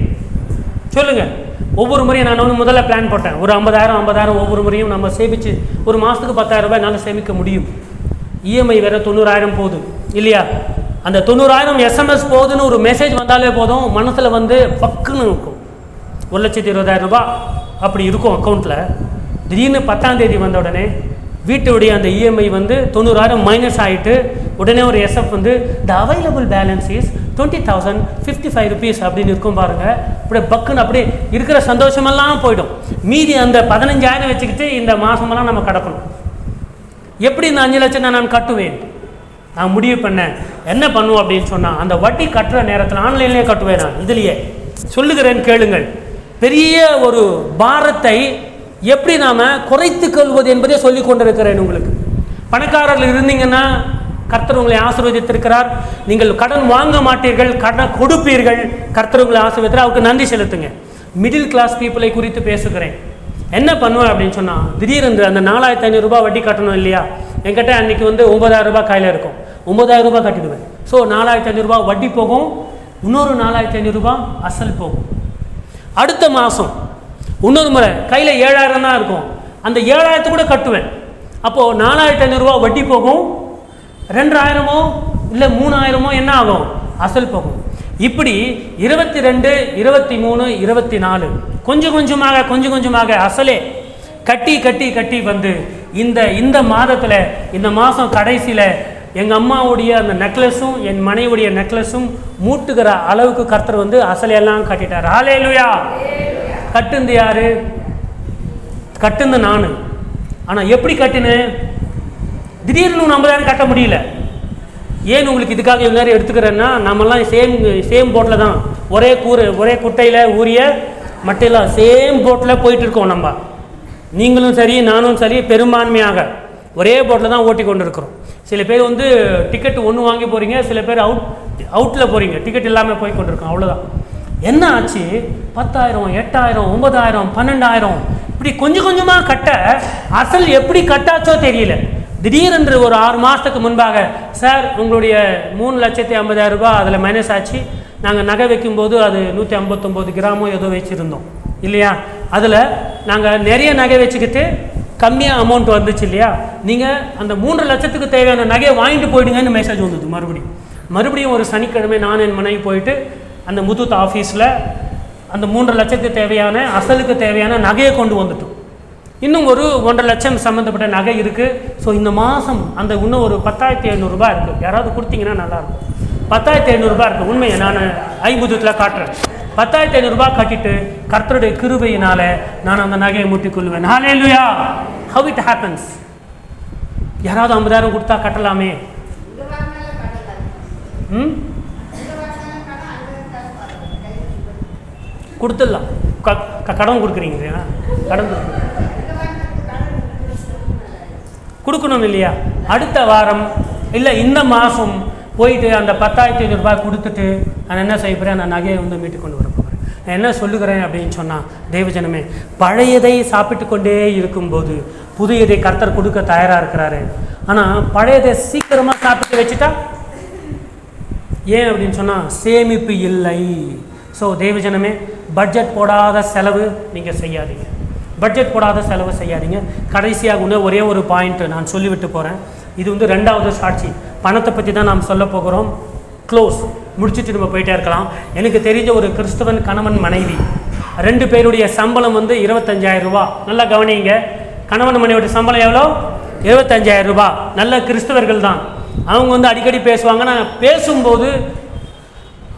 சொல்லுங்க? ஒவ்வொரு முறையும் நான் வந்து முதல்ல பிளான் போட்டேன், ஒரு 50,000 ஒவ்வொரு முறையும் நம்ம சேமித்து ஒரு மாதத்துக்கு 10,000 ரூபாய் என்னால் சேமிக்க முடியும். இஎம்ஐ வேறு 90,000 போகுது இல்லையா, அந்த 90,000 SMS போகுதுன்னு ஒரு மெசேஜ் வந்தாலே போதும், மனசில் வந்து பக்குன்னு இருக்கும். 1,20,000 ரூபாய் அப்படி இருக்கும் அக்கௌண்ட்டில். திடீர்னு 10ஆம் தேதி வந்த உடனே வீட்டுடைய அந்த இஎம்ஐ வந்து 90,000 மைனஸ் ஆகிட்டு, உடனே ஒரு எஸ்எஃப் வந்து த அவைலபிள் பேலன்ஸ் இஸ் 20,055 ருபீஸ் அப்படின்னு இருக்கும் பாருங்கள். அப்படியே பக்குன்னு அப்படியே இருக்கிற சந்தோஷமெல்லாம் போயிடும். மீதி அந்த 15,000 வச்சுக்கிட்டு இந்த மாதமெல்லாம் நம்ம கிடக்கணும். எப்படி இந்த 5 லட்சம் நான் கட்டுவேன்? நான் முடிவு பண்ணேன் என்ன பண்ணுவோம் அப்படின்னு சொன்னால், அந்த வட்டி கட்டுற நேரத்தில் ஆன்லைன்லேயே கட்டுவேன். நான் இதுலேயே சொல்லுகிறேன் கேளுங்கள். பெரிய ஒரு பாரத்தை எப்படி நாம் குறைத்து கொள்வது என்பதை சொல்லி கொண்டிருக்கிறேன் உங்களுக்கு. பணக்காரர்கள் இருந்தீங்கன்னா கர்த்தர் உங்களை ஆசீர்வதித்திருக்கிறார். நீங்கள் கடன் வாங்க மாட்டீர்கள், கடன் கொடுப்பீர்கள். கர்த்தர் உங்களை ஆசீர்வதித்தார், அவருக்கு நன்றி செலுத்துங்க. மிடில் கிளாஸ் பீப்புளை குறித்து பேசுகிறேன். என்ன பண்ணுவேன் அப்படின்னு சொன்னால், திடீரென்று அந்த 4,500 ரூபாய் வட்டி கட்டணும் இல்லையா, என்கிட்ட அன்றைக்கி வந்து 9,000 ரூபாய் கையில் இருக்கும். 9,000 ரூபாய் கட்டிடுவேன். ஸோ 4,500 ரூபாய் வட்டி போகும், இன்னொரு 4,500 ரூபாய் அசல் போகும். அடுத்த மாதம் இன்னொரு முறை கையில் 7,000 தான் இருக்கும், அந்த 7,000 கூட கட்டுவேன். அப்போது 4,500 ரூபாய் வட்டி போகும், 2,000 இல்லை 3,000 என்ன ஆகும், அசல் போகும். இப்படி 22, 23, 24 கொஞ்சம் கொஞ்சமாக அசலே கட்டி கட்டி கட்டி வந்து இந்த மாதத்தில், இந்த மாதம் கடைசியில் எங்கள் அம்மாவுடைய அந்த நெக்லஸும் என் மனைவியுடைய நெக்லஸும் மூட்டுகிற அளவுக்கு கர்த்தர் வந்து அசலையெல்லாம் கட்டிட்டார். ஹல்லேலூயா. கட்டுந்து யாரு? கட்டுந்து நான். ஆனால் எப்படி கட்டினேன்? திடீர்னு 50,000 கட்ட முடியல. ஏன் உங்களுக்கு இதுக்காக இவ்வளோ நேரம் எடுத்துக்கிறேன்னா, நம்மலாம் சேம் போட்டில் தான், ஒரே குட்டையில் ஊறிய மட்டையில் சேம் போட்டில் போயிட்டு இருக்கோம். நம்ம நீங்களும் சரி நானும் சரி பெரும்பான்மையாக ஒரே போட்டில் தான் ஓட்டி கொண்டு இருக்கிறோம். சில பேர் வந்து டிக்கெட் ஒன்று வாங்கி போகிறீங்க, சில பேர் அவுட்டில் போகிறீங்க, டிக்கெட் இல்லாமல் போய் கொண்டிருக்கோம். அவ்வளோதான். என்ன ஆச்சு? 10,000, 8,000, 9,000, 12,000 இப்படி கொஞ்சமாக கட்ட அசல் எப்படி கட்டாச்சோ தெரியல. திடீரென்று ஒரு 6 மாதத்துக்கு முன்பாக, சார் உங்களுடைய 3,50,000 ரூபாய் அதில் மைனஸ் ஆச்சு, நாங்கள் நகை வைக்கும்போது அது 159 கிராமோ ஏதோ வச்சுருந்தோம் இல்லையா, அதில் நாங்கள் நிறைய நகை வச்சுக்கிட்டு கம்மியாக அமௌண்ட் வந்துச்சு இல்லையா, நீங்கள் அந்த 3 லட்சத்துக்கு தேவையான நகையை வாங்கிட்டு போயிடுங்கன்னு மெசேஜ் வந்தது. மறுபடியும் ஒரு சனிக்கிழமை நான் என் மனைவி போயிட்டு அந்த முத்தூத் ஆஃபீஸில் அந்த 3 லட்சத்துக்கு தேவையான அசலுக்கு தேவையான நகையை கொண்டு வந்துட்டோம். இன்னும் ஒரு 1.5 லட்சம் சம்மந்தப்பட்ட நகை இருக்குது. ஸோ இந்த மாதம் அந்த இன்னும் ஒரு 10,500 ரூபாய் இருக்குது. யாராவது கொடுத்தீங்கன்னா நல்லாயிருக்கும். 10,500 ரூபாய் இருக்குது. உண்மையை நான் ஐம்பூதத்தில் காட்டுறேன். 10,500 ரூபாய் கட்டிட்டு கர்த்தருடைய கிருபையினால நான் அந்த நகையை முட்டிக்கொள்வேன். ஹல்லேலூயா. How it happens? யாராவது 50,000 கொடுத்தா கட்டலாமே. கொடுத்துடலாம். கடன் கொடுக்குறீங்க, கடன் கொடுக்கணும் இல்லையா? அடுத்த வாரம் இல்லை இந்த மாதம் போயிட்டு அந்த 10,500 ரூபாய் கொடுத்துட்டு நான் என்ன செய்ய போகிறேன், நான் நகையை வந்து மீட்டு கொண்டு வர போகிறேன். நான் என்ன சொல்லுகிறேன் அப்படின்னு சொன்னால், தேவஜனமே, பழையதை சாப்பிட்டு கொண்டே இருக்கும்போது புதியதை கர்த்தர் கொடுக்க தயாராக இருக்கிறாரு. ஆனால் பழையதை சீக்கிரமாக சாப்பிட்டு வச்சுட்டா ஏன் அப்படின்னு சொன்னால் சேமிப்பு இல்லை. ஸோ தேவஜனமே, பட்ஜெட் போடாத செலவு நீங்கள் செய்யாதீங்க, பட்ஜெட் போடாத செலவு செய்யாதீங்க. கடைசியாக ஒரே ஒரு பாயிண்ட் நான் சொல்லிவிட்டு போகிறேன். இது வந்து 2வது சாட்சி. பணத்தை பற்றி தான் நாம் சொல்ல போகிறோம். க்ளோஸ் முடிச்சுட்டு நம்ம போயிட்டே இருக்கலாம். எனக்கு தெரிஞ்ச ஒரு கிறிஸ்தவன் கணவன் மனைவி 2 பேருடைய சம்பளம் வந்து 25,000 ரூபா. நல்லா கவனிங்க, கணவன் மனைவியோட சம்பளம் எவ்வளோ? 25,000 ரூபா. நல்ல கிறிஸ்தவர்கள் தான். அவங்க வந்து அடிக்கடி பேசுவாங்க. நான் பேசும்போது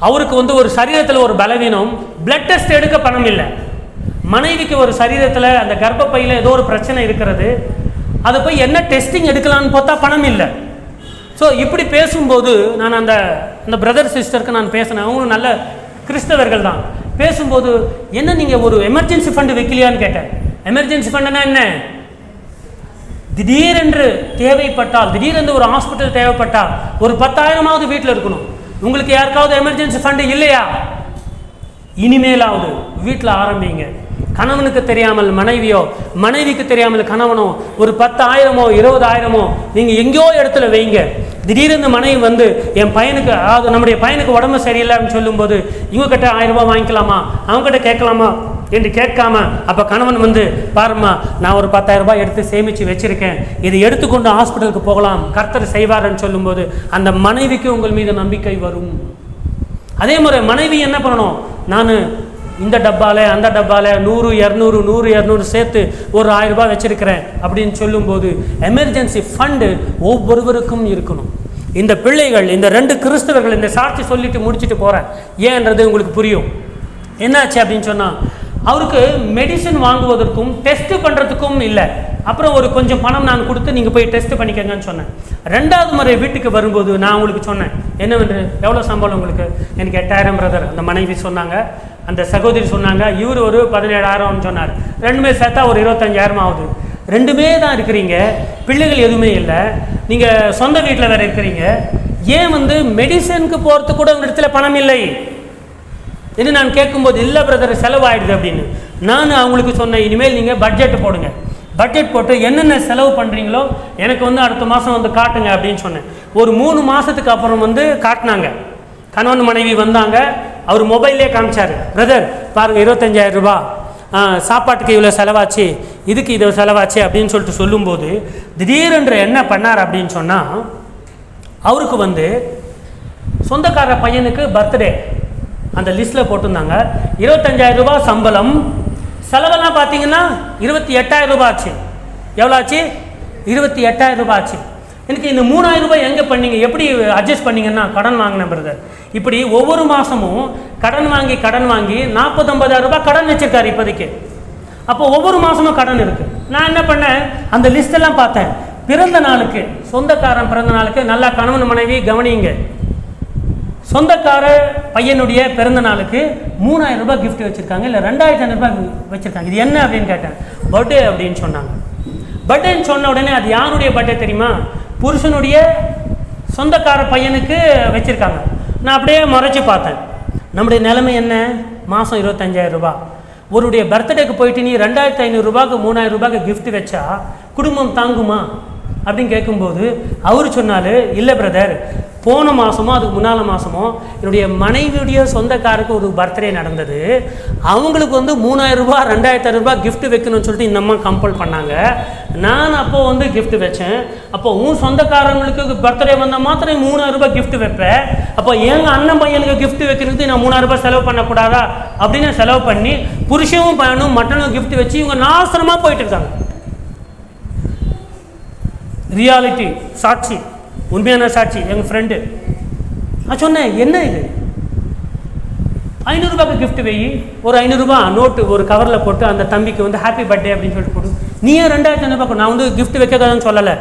அவருக்கு வந்து ஒரு சரீரத்தில் ஒரு பலவீனம், பிளட் டெஸ்ட் எடுக்க பணம் இல்லை. மனைவிக்கு ஒரு சரீரத்தில் அந்த கர்ப்பப்பையில் ஏதோ ஒரு பிரச்சனை இருக்கிறது. அதை போய் என்ன டெஸ்டிங் எடுக்கலான்னு பார்த்தா பணம் இல்லை. ஸோ இப்படி பேசும்போது நான் அந்த பிரதர் சிஸ்டருக்கு நான் பேசினேன். அவங்களும் நல்ல கிறிஸ்தவர்கள் தான். பேசும்போது என்ன நீங்கள் ஒரு எமர்ஜென்சி ஃபண்டு வைக்கலையான்னு கேட்டேன். எமர்ஜென்சி ஃபண்டுனா என்ன? திடீரென்று தேவைப்பட்டால், திடீரென்று ஒரு ஹாஸ்பிட்டல் தேவைப்பட்டால் ஒரு 10,000ஆவது வீட்டில் இருக்கணும். உங்களுக்கு யாருக்காவது எமர்ஜென்சி ஃபண்டு இல்லையா? இனிமேலாவது வீட்டில் ஆரம்பிங்க. கணவனுக்கு தெரியாமல் மனைவியோ, மனைவிக்கு தெரியாமல் கணவனோ ஒரு 10,000மோ 20,000மோ நீங்கள் எங்கேயோ இடத்துல வைங்க. திடீர்னு மனைவி வந்து என் பையனுக்கு, அதாவது நம்முடைய பையனுக்கு உடம்பு சரியில்லைன்னு சொல்லும்போது இவங்ககிட்ட 1000 ரூபாய் வாங்கிக்கலாமா, அவங்ககிட்ட கேட்கலாமா என்று கேட்காம, அப்போ கணவன் வந்து பாருமா, நான் ஒரு 10,000 ரூபாய் எடுத்து சேமித்து வச்சிருக்கேன், இதை எடுத்துக்கொண்டு ஹாஸ்பிட்டலுக்கு போகலாம், கர்த்தர் செய்வார்ன்னு சொல்லும்போது அந்த மனைவிக்கு உங்கள் மீது நம்பிக்கை வரும். அதே மாதிரி மனைவி என்ன பண்ணணும், நான் இந்த டப்பால அந்த டப்பால 100 200 100 200 சேர்த்து ஒரு 1000 ரூபாய் வச்சிருக்கிறேன் அப்படின்னு சொல்லும்போது எமர்ஜென்சி ஃபண்டு ஒவ்வொருவருக்கும் இருக்கணும். இந்த பிள்ளைகள், இந்த 2 கிறிஸ்தவர்கள் இந்த சாட்சி சொல்லிட்டு முடிச்சுட்டு போகிறேன் ஏன்றது உங்களுக்கு புரியும். என்னாச்சு அப்படின்னு சொன்னால், அவருக்கு மெடிசன் வாங்குவதற்கும் டெஸ்ட் பண்ணுறதுக்கும் இல்லை. அப்புறம் ஒரு கொஞ்சம் பணம் நான் கொடுத்து நீங்கள் போய் டெஸ்ட் பண்ணிக்கங்கன்னு சொன்னேன். 2வது முறை வீட்டுக்கு வரும்போது நான் உங்களுக்கு சொன்னேன், என்னவென்று, எவ்வளோ சம்பளம் உங்களுக்கு? எனக்கு 8,000 பிரதர். அந்த மனைவி சொன்னாங்க, அந்த சகோதரி சொன்னாங்க, இவர் ஒரு 17,000 சொன்னார். 2மே சேர்த்தா ஒரு 25,000 ஆகுது. 2மே தான் இருக்கிறீங்க, பிள்ளைகள் எதுவுமே இல்லை, நீங்கள் சொந்த வீட்டில் வேறு இருக்கிறீங்க. ஏன் வந்து மெடிசனுக்கு போகிறதுக்கு கூட உங்கள் இடத்துல பணம் இல்லை என்று நான் கேட்கும்போது, இல்லை பிரதர் செலவாயிடுது அப்படின்னு. நான் அவங்களுக்கு சொன்னேன், இனிமேல் நீங்கள் பட்ஜெட் போடுங்க, பட்ஜெட் போட்டு என்னென்ன செலவு பண்ணுறீங்களோ எனக்கு வந்து அடுத்த மாதம் வந்து காட்டுங்க அப்படின்னு சொன்னேன். ஒரு 3 மாதத்துக்கு அப்புறம் வந்து காட்டினாங்க. கணவன் மனைவி வந்தாங்க, அவர் மொபைல்லே காமிச்சார், பிரதர் பாருங்கள் 25,000 ரூபா, சாப்பாட்டுக்கு இவ்வளோ செலவாச்சு, இதுக்கு இவ்வளோ செலவாச்சு அப்படின்னு சொல்லிட்டு சொல்லும்போது திடீரென்று என்ன பண்ணார் அப்படின்னு சொன்னால், அவருக்கு வந்து சொந்தக்கார பையனுக்கு பர்த்டே அந்த லிஸ்ட்டில் போட்டிருந்தாங்க. 25,000 ரூபா சம்பளம், செலவெல்லாம் பார்த்தீங்கன்னா 28,000 ரூபாய் ஆச்சு. எவ்வளோ ஆச்சு? 28,000 ரூபாய் ஆச்சு. எனக்கு இந்த 3,000 ரூபாய் எங்கே பண்ணீங்க, எப்படி அட்ஜஸ்ட் பண்ணிங்கன்னா, கடன் வாங்கினேன் பிரதர். இப்படி ஒவ்வொரு மாதமும் கடன் வாங்கி 40,000-50,000 ரூபாய் கடன் வச்சிருக்காரு இப்போதைக்கு. அப்போ ஒவ்வொரு மாதமும் கடன் இருக்குது. நான் என்ன பண்ணேன், அந்த லிஸ்டெல்லாம் பார்த்தேன். பிறந்த நாளுக்கு, சொந்தக்காரன் பிறந்த நாளுக்கு, நல்லா கணவன் மனைவி கவனிங்க, சொந்தக்கார பையனுடைய பிறந்த நாளுக்கு 3,000 ரூபாய் கிஃப்ட் வச்சுருக்காங்க, இல்லை 2,500 ரூபாய் வச்சுருக்காங்க. இது என்ன அப்படின்னு கேட்டேன். பர்த்டே அப்படின்னு சொன்னாங்க. பர்த்டேன்னு சொன்ன உடனே அது யாருடைய பர்த்டே தெரியுமா? புருஷனுடைய சொந்தக்கார பையனுக்கு வச்சுருக்காங்க. நான் அப்படியே மறைச்சி பார்த்தேன். நம்முடைய நிலைமை என்ன? மாதம் 25,000 ரூபாய். ஒருடைய பர்த்டேக்கு போயிட்டு நீ 2,500 ரூபாய்க்கு 3,000 ரூபாய்க்கு கிஃப்ட் வச்சா குடும்பம் தாங்குமா அப்படின்னு கேட்கும்போது அவர் சொன்னார், இல்லை பிரதர், போன மாதமோ அதுக்கு முன்னால் மாதமோ என்னுடைய மனைவியுடைய சொந்தக்காருக்கு ஒரு பர்த்டே நடந்தது, அவங்களுக்கு வந்து 3,000 ரூபாய் 2,500 ரூபாய் கிஃப்ட் வைக்கணும்னு சொல்லிட்டு இந்த அம்மா கம்பல் பண்ணாங்க. நான் அப்போது வந்து கிஃப்ட் வச்சேன். அப்போ உன் சொந்தக்காரங்களுக்கு பர்த்டே வந்தால் மாத்திரம் 3,000 ரூபாய் கிஃப்ட் வைப்பேன், அப்போ எங்கள் அண்ணன் பையனுக்கு கிஃப்ட் வைக்கிறதுக்கு நான் 3,000 ரூபாய் செலவு பண்ணக்கூடாதா அப்படின்னு செலவு பண்ணி புருஷனும் பையனும் மட்டனும் கிஃப்ட் வச்சு இவங்க நாசனமாக போயிட்டு இருக்காங்க. ரியாலிட்டி சாட்சி, உண்மையான சாட்சி. எங்கள் ஃப்ரெண்டு நான் சொன்னேன், என்ன இது 500 ரூபாய்க்கு கிஃப்ட் வை, ஒரு 500 ரூபாய் நோட்டு ஒரு கவரில் போட்டு அந்த தம்பிக்கு வந்து ஹாப்பி பர்த்டே அப்படின்னு சொல்லிட்டு போட்டு, நீ ஏன் 2,500 ரூபாய்? நான் வந்து கிஃப்ட் வைக்கக்கூடாதுன்னு சொல்லலை.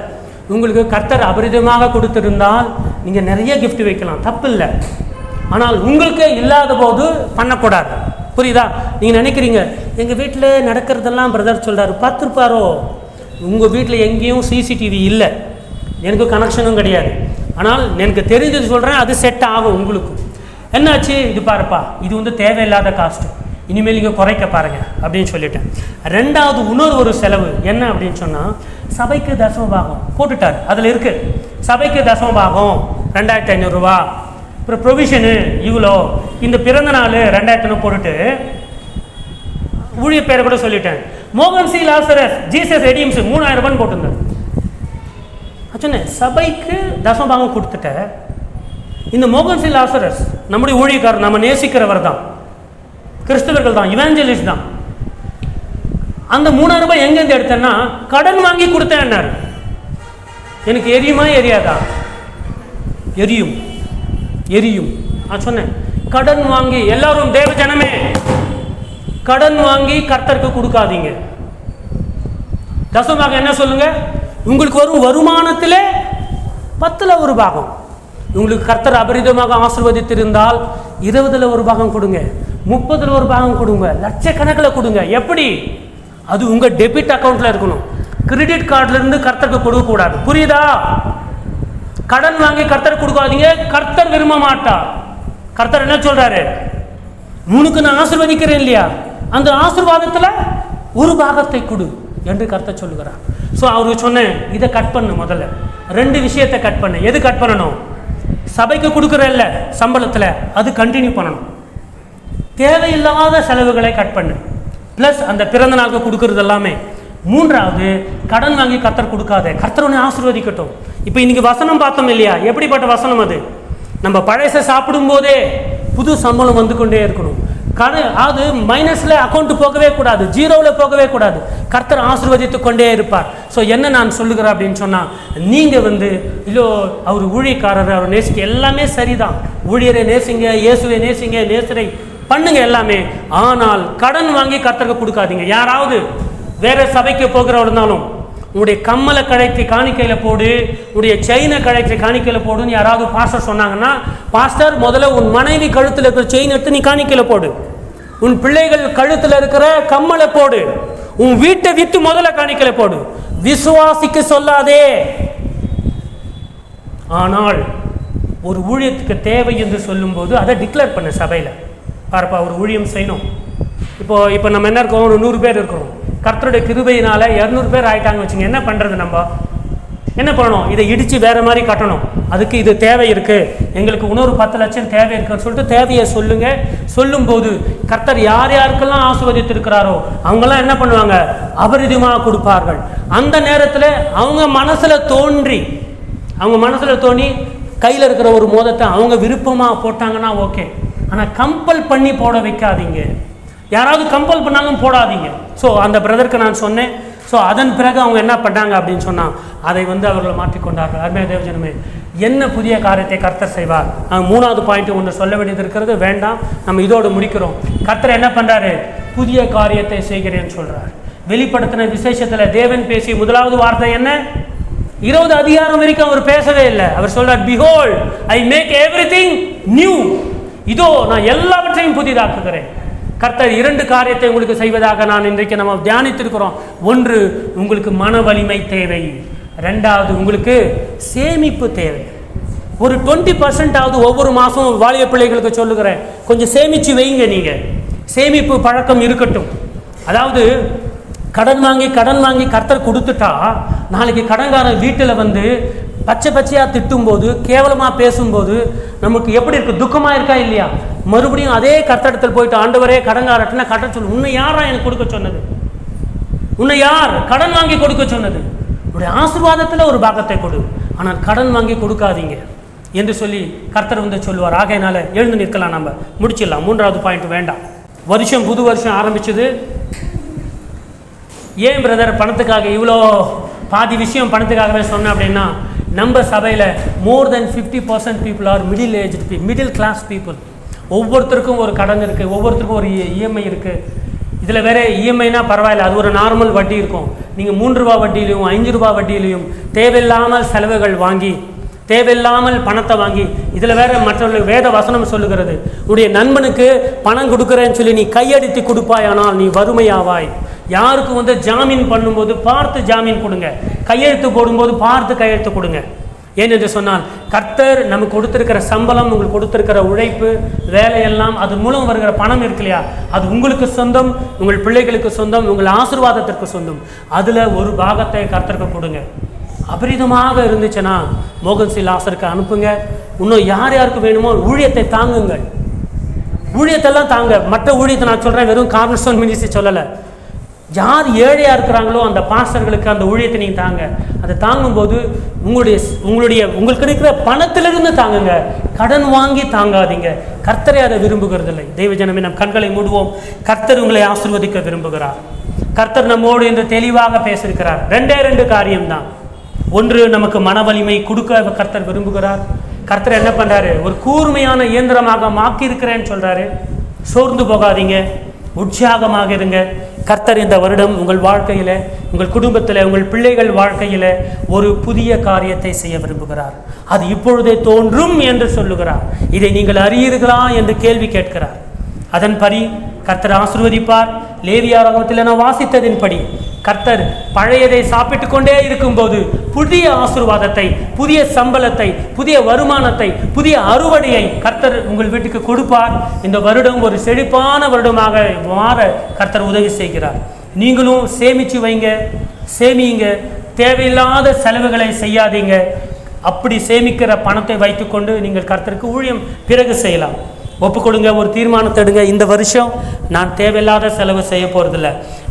உங்களுக்கு கர்த்தர் அபரிதமாக கொடுத்துருந்தால் நீங்கள் நிறைய கிஃப்ட் வைக்கலாம், தப்பு இல்லை. ஆனால் உங்களுக்கு இல்லாத போது பண்ணக்கூடாது. புரியுதா? நீங்கள் நினைக்கிறீங்க எங்கள் வீட்டில் நடக்கிறதெல்லாம் பிரதர் சொல்கிறாரு பார்த்துருப்பாரோ. உங்கள் வீட்டில் எங்கேயும் சிசிடிவி இல்லை, எனக்கு கனெக்ஷனும் கிடையாது. ஆனால் எனக்கு தெரிஞ்சது சொல்கிறேன், அது செட் ஆகும் உங்களுக்கு. என்னாச்சு, இது பாருப்பா, இது வந்து தேவையில்லாத காஸ்ட்டு, இனிமேல் நீங்கள் குறைக்க பாருங்கள் அப்படின்னு சொல்லிட்டேன். ரெண்டாவது இன்னொரு ஒரு செலவு என்ன அப்படின்னு சொன்னால், சபைக்கு தசமபாகம் போட்டுட்டார். அதில் இருக்குது சபைக்கு தசமபாகம் 2500 ரூபா, அப்புறம் ப்ரொவிஷனு இவ்வளோ, இந்த பிறந்த நாள் 2000 போட்டுட்டு ஊழிய பேரை கூட சொல்லிட்டேன். மோகன் சி லாசரஸ் ஜீசஸ் ரெடீம்ஸ் 3000 ரூபான்னு போட்டிருந்தார். சொன்னேன் சபைக்கு தசமபாகம் கொடுத்துட்ட. இந்த மோகன் சி லாசரஸ் நம்முடைய ஊழியக்காரர், நம்ம நேசிக்கிறவர் தான், கிறிஸ்தவர்கள் தான், இவாஞ்சலிஸ்ட் தான். அந்த 3000 ரூபாய் எங்கேருந்து எடுத்தேன்னா கடன் வாங்கி கொடுத்தேன். எனக்கு எரியுமா எரியாதா? எரியும், எரியும். நான் சொன்னேன் கடன் வாங்கி, எல்லாரும் தேவ ஜனமே கடன் வாங்கி கர்த்தருக்கு கொடுக்காதீங்க. தசமபாகம் என்ன சொல்லுங்க, உங்களுக்கு வரும் வருமானத்திலே 10ல் 1 பாகம். உங்களுக்கு கர்த்தர் அபரிதமாக ஆசீர்வதித்திருந்தால் 20ல் 1 பாகம் கொடுங்க, 30ல் 1 பாகம் கொடுங்க, லட்சக்கணக்கில் கொடுங்க. எப்படி? அது உங்க டெபிட் அக்கௌண்ட்ல இருக்கணும், கிரெடிட் கார்டுல இருந்து கர்த்தருக்கு கொடுக்க கூடாது. புரியுதா? கடன் வாங்கி கர்த்தர் கொடுக்காதீங்க, கர்த்தர் விரும்ப மாட்டார். கர்த்தர் என்ன சொல்றாரு, உனக்கு நான் ஆசீர்வதிக்கிறேன் இல்லையா, அந்த ஆசீர்வாதத்துல 1 பாகத்தை கொடு என்று கர்த்தர் சொல்லுகிறார். ஸோ அவருக்கு சொன்னேன், இதை கட் பண்ணு, முதல்ல 2 விஷயத்தை கட் பண்ணு. எது கட் பண்ணணும்? சபைக்கு கொடுக்குறல்ல சம்பளத்தில், அது கண்டினியூ பண்ணணும். தேவையில்லாத செலவுகளை கட் பண்ணு, ப்ளஸ் அந்த பிறந்த நாளுக்கு கொடுக்கறது எல்லாமே. 3வது, கடன் வாங்கி கர்த்தர் கொடுக்காத, கர்த்தர் உன்னை ஆசீர்வதிக்கட்டும். இப்போ இன்னைக்கு வசனம் பார்த்தோம் இல்லையா, எப்படிப்பட்ட வசனம் அது? நம்ம பழைய சாப்பிடும் போதே புது சம்பளம் வந்து கொண்டே இருக்கணும். அது மைனஸ்ல அக்கௌண்ட் போகவே கூடாது, ஜீரோவில் போகவே கூடாது. கர்த்தர் ஆசீர்வதித்து கொண்டே இருப்பார். ஸோ என்ன நான் சொல்லுகிறேன் அப்படின்னு சொன்னா, நீங்க வந்து இல்லோ அவர் ஊழியக்காரர், அவர் நேசிக்க எல்லாமே சரிதான். ஊழியரை நேசிங்க, இயேசுவை நேசிங்க, நேசரை பண்ணுங்க எல்லாமே. ஆனால் கடன் வாங்கி கர்த்தருக்கு கொடுக்காதீங்க. யாராவது வேற சபைக்கு போகிறவஇருந்தாலும் உன்னுடைய கம்மலை கழைத்து காணிக்கையில போடு, உன்னுடைய செயினை கழைத்து காணிக்கையில போடுன்னு யாராவது பாஸ்டர் சொன்னாங்கன்னா, பாஸ்டர் முதல்ல உன் மனைவி கழுத்தில் இருக்கிற செயின் எடுத்து நீ காணிக்கையில போடு, உன் பிள்ளைகள் கழுத்தில் இருக்கிற கம்மலை போடு, உன் வீட்டை விட்டு முதல்ல காணிக்கையில போடு. விசுவாசிக்கு சொல்லாதே. ஆனால் ஒரு ஊழியத்துக்கு தேவை என்று சொல்லும் போது அதை டிக்ளேர் பண்ண சபையில் பாருப்பா, ஒரு ஊழியம் செய்யணும். இப்போ நம்ம என்ன இருக்கோம், ஒரு 100 பேர் இருக்கிறோம். கர்த்தருடைய கிருபையினால 200 பேர் ஆயிட்டாங்க வச்சுங்க. என்ன பண்றது? நம்ம என்ன பண்ணணும்? இதை இடிச்சு வேற மாதிரி கட்டணும். அதுக்கு இது தேவை இருக்கு, எங்களுக்கு இன்னொரு 10 லட்சம் தேவை இருக்குன்னு சொல்லிட்டு தேவையை சொல்லுங்க. சொல்லும் போது கர்த்தர் யார் யாருக்கெல்லாம் ஆசீர்வதித்திருக்கிறாரோ அவங்கெல்லாம் என்ன பண்ணுவாங்க? அபரிதமாக கொடுப்பார்கள். அந்த நேரத்தில் அவங்க மனசுல தோன்றி கையில் இருக்கிற ஒரு மோதத்தை அவங்க விருப்பமாக போட்டாங்கன்னா ஓகே. ஆனால் கம்பல் பண்ணி போட வைக்காதீங்க. யாராவது கம்பல் பண்ணாலும் போடாதீங்க. ஸோ அந்த பிரதருக்கு நான் சொன்னேன். ஸோ அதன் பிறகு அவங்க என்ன பண்ணாங்க அப்படின்னு சொன்னால், அதை வந்து அவர்கள் மாற்றிக்கொண்டார்கள். அருமையான தேவஜனமே, என்ன புதிய காரியத்தை கர்த்தர் செய்வார்? நாங்கள் 3வது பாயிண்ட் ஒன்று சொல்ல வேண்டியது இருக்கிறது, வேண்டாம், நம்ம இதோடு முடிக்கிறோம். கர்த்தர் என்ன பண்ணுறாரு? புதிய காரியத்தை செய்கிறேன்னு சொல்கிறார். வெளிப்படுத்தின விசேஷத்தில் தேவன் பேசி 1வது வார்த்தை என்ன? 20 அதிகாரம் வரைக்கும் அவர் பேசவே இல்லை. அவர் சொல்றார், behold, I make everything new. இதோ நான் எல்லாவற்றையும் புதிதாக்குகிறேன். கர்த்தர் 2 காரியத்தை உங்களுக்கு செய்வதாக நான் இன்றைக்கு நம்ம தியானித்திருக்கிறோம். 1, உங்களுக்கு மன வலிமை தேவை. 2வது, உங்களுக்கு சேமிப்பு தேவை. ஒரு 20% ஒவ்வொரு மாதம் வாலிய பிள்ளைகளுக்கு சொல்லுகிறேன், கொஞ்சம் சேமிச்சு வைங்க. நீங்க சேமிப்பு பழக்கம் இருக்கட்டும். அதாவது கடன் வாங்கி கர்த்தர் கொடுத்துட்டா, நாளைக்கு கடன்காரன் வீட்டில் வந்து பச்சையாக திட்டும்போது, கேவலமாக பேசும்போது நமக்கு எப்படி இருக்கு? துக்கமாக இருக்கா இல்லையா? மறுபடியும் அதே கர்த்தரிடத்தில் போயிட்டு, ஆண்டவரே கடன்காரட்டினா கட்ட சொல்லு. உன்னை யாரா எனக்கு கொடுக்க சொன்னது? உன்னை யார் கடன் வாங்கி கொடுக்க சொன்னது? உன்னுடைய ஆசீர்வாதத்தில் ஒரு பாகத்தை கொடு, ஆனால் கடன் வாங்கி கொடுக்காதீங்க என்று சொல்லி கர்த்தர் வந்து சொல்லுவார். ஆகையினால எழுந்து நிற்கலாம், நம்ம முடிச்சிடலாம். 3வது பாயிண்ட் வேண்டாம். புது வருஷம் ஆரம்பிச்சது. ஏன் பிரதர் பணத்துக்காக இவ்வளோ பாதி விஷயம் பணத்துக்காகவே சொன்னேன் அப்படின்னா, நம்ம சபையில் more than 50% people are middle class people. ஒவ்வொருத்தருக்கும் ஒரு கடன் இருக்குது, ஒவ்வொருத்தருக்கும் ஒரு இஎம்ஐ இருக்குது. இதில் வேறு இஎம்ஐனா பரவாயில்ல, அது ஒரு நார்மல் வட்டி இருக்கும். நீங்கள் 3 ரூபா வட்டியிலையும் 5 ரூபா வட்டியிலையும் தேவையில்லாமல் செலவுகள் வாங்கி தேவையில்லாமல் பணத்தை வாங்கி, இதில் வேற மற்றவர்கள் வேத வசனம் சொல்லுகிறது, உன்னுடைய நண்பனுக்கு பணம் கொடுக்குறேன்னு சொல்லி நீ கையடித்து கொடுப்பாயானால் நீ வறுமையாவாய். யாருக்கு ஜாமீன் பண்ணும்போது பார்த்து ஜாமீன் கொடுங்க, கையெழுத்து போடும்போது பார்த்து கையெழுத்து கொடுங்க. ஏனென்று சொன்னால் கர்த்தர் நமக்கு கொடுத்திருக்கிற சம்பளம், உங்களுக்கு கொடுத்திருக்கிற உழைப்பு, வேலையெல்லாம் அது மூலம் வருகிற பணம் இருக்கு இல்லையா, அது உங்களுக்கு சொந்தம், உங்கள் பிள்ளைகளுக்கு சொந்தம், உங்கள் ஆசீர்வாதத்திற்கு சொந்தம். அதில் ஒரு பாகத்தை கர்த்தருக்கு கொடுங்க. அபரிதமாக இருந்துச்சுன்னா மோகன் சி லாசருக்கு அனுப்புங்க. இன்னும் யார் யாருக்கு வேணுமோ ஊழியத்தை தாங்குங்கள், ஊழியத்தெல்லாம் தாங்க. மற்ற ஊழியத்தை நான் சொல்கிறேன், வெறும் கார்னர்ஸ்டோன் மினிஸ்ட்ரி சொல்லலை. யார் ஏழையாக இருக்கிறாங்களோ அந்த பாஸ்டர்களுக்கு அந்த ஊழியத்தை நீங்கள் தாங்க. அதை தாங்கும்போது உங்களுக்கு இருக்கிற பணத்திலிருந்து தாங்குங்க, கடன் வாங்கி தாங்காதீங்க. கர்த்தரை அதை விரும்புகிறதில்லை. தெய்வ ஜனமே, நம் கண்களை மூடுவோம். கர்த்தர் உங்களை ஆசீர்வதிக்க விரும்புகிறார். கர்த்தர் நம்மோடு என்று தெளிவாக பேசியிருக்கிறார். 2 காரியம்தான். ஒன்று, நமக்கு மன வலிமை கொடுக்க கர்த்தர் விரும்புகிறார். கர்த்தர் என்ன பண்ணுறாரு, ஒரு கூர்மையான இயந்திரமாக மாக்கி இருக்கிறேன்னு சொல்கிறாரு. சோர்ந்து போகாதீங்க, உற்சாகமாக இருங்க. கர்த்தர் இந்த வருடம் உங்கள் வாழ்க்கையில், உங்கள் குடும்பத்தில், உங்கள் பிள்ளைகள் வாழ்க்கையில் ஒரு புதிய காரியத்தை செய்ய விரும்புகிறார். அது இப்பொழுதே தோன்றும் என்று சொல்லுகிறார். இதை நீங்கள் அறியீர்களா என்று கேள்வி கேட்கிறார். அதன்படி கர்த்தர் ஆசீர்வதிப்பார். லேவியாராகமத்தில் நான் வாசித்ததின்படி கர்த்தர் பழையதை சாப்பிட்டு கொண்டே இருக்கும்போது புதிய ஆசீர்வாதத்தை, புதிய சம்பளத்தை, புதிய வருமானத்தை, புதிய அறுவடையை கர்த்தர் உங்கள் வீட்டுக்கு கொடுப்பார். இந்த வருடம் ஒரு செழிப்பான வருடமாக மாற கர்த்தர் உதவி செய்கிறார். நீங்களும் சேமிச்சு வைங்க, சேமியுங்க. தேவையில்லாத செலவுகளை செய்யாதீங்க. அப்படி சேமிக்கிற பணத்தை வைத்துக்கொண்டு நீங்கள் கர்த்தருக்கு ஊழியம் பிறகு செய்யலாம். ஒப்புக்கொடுங்க, ஒரு தீர்மானத்தை எடுங்க. இந்த வருஷம் நான் தேவையில்லாத செலவு செய்ய போகிறதில்ல.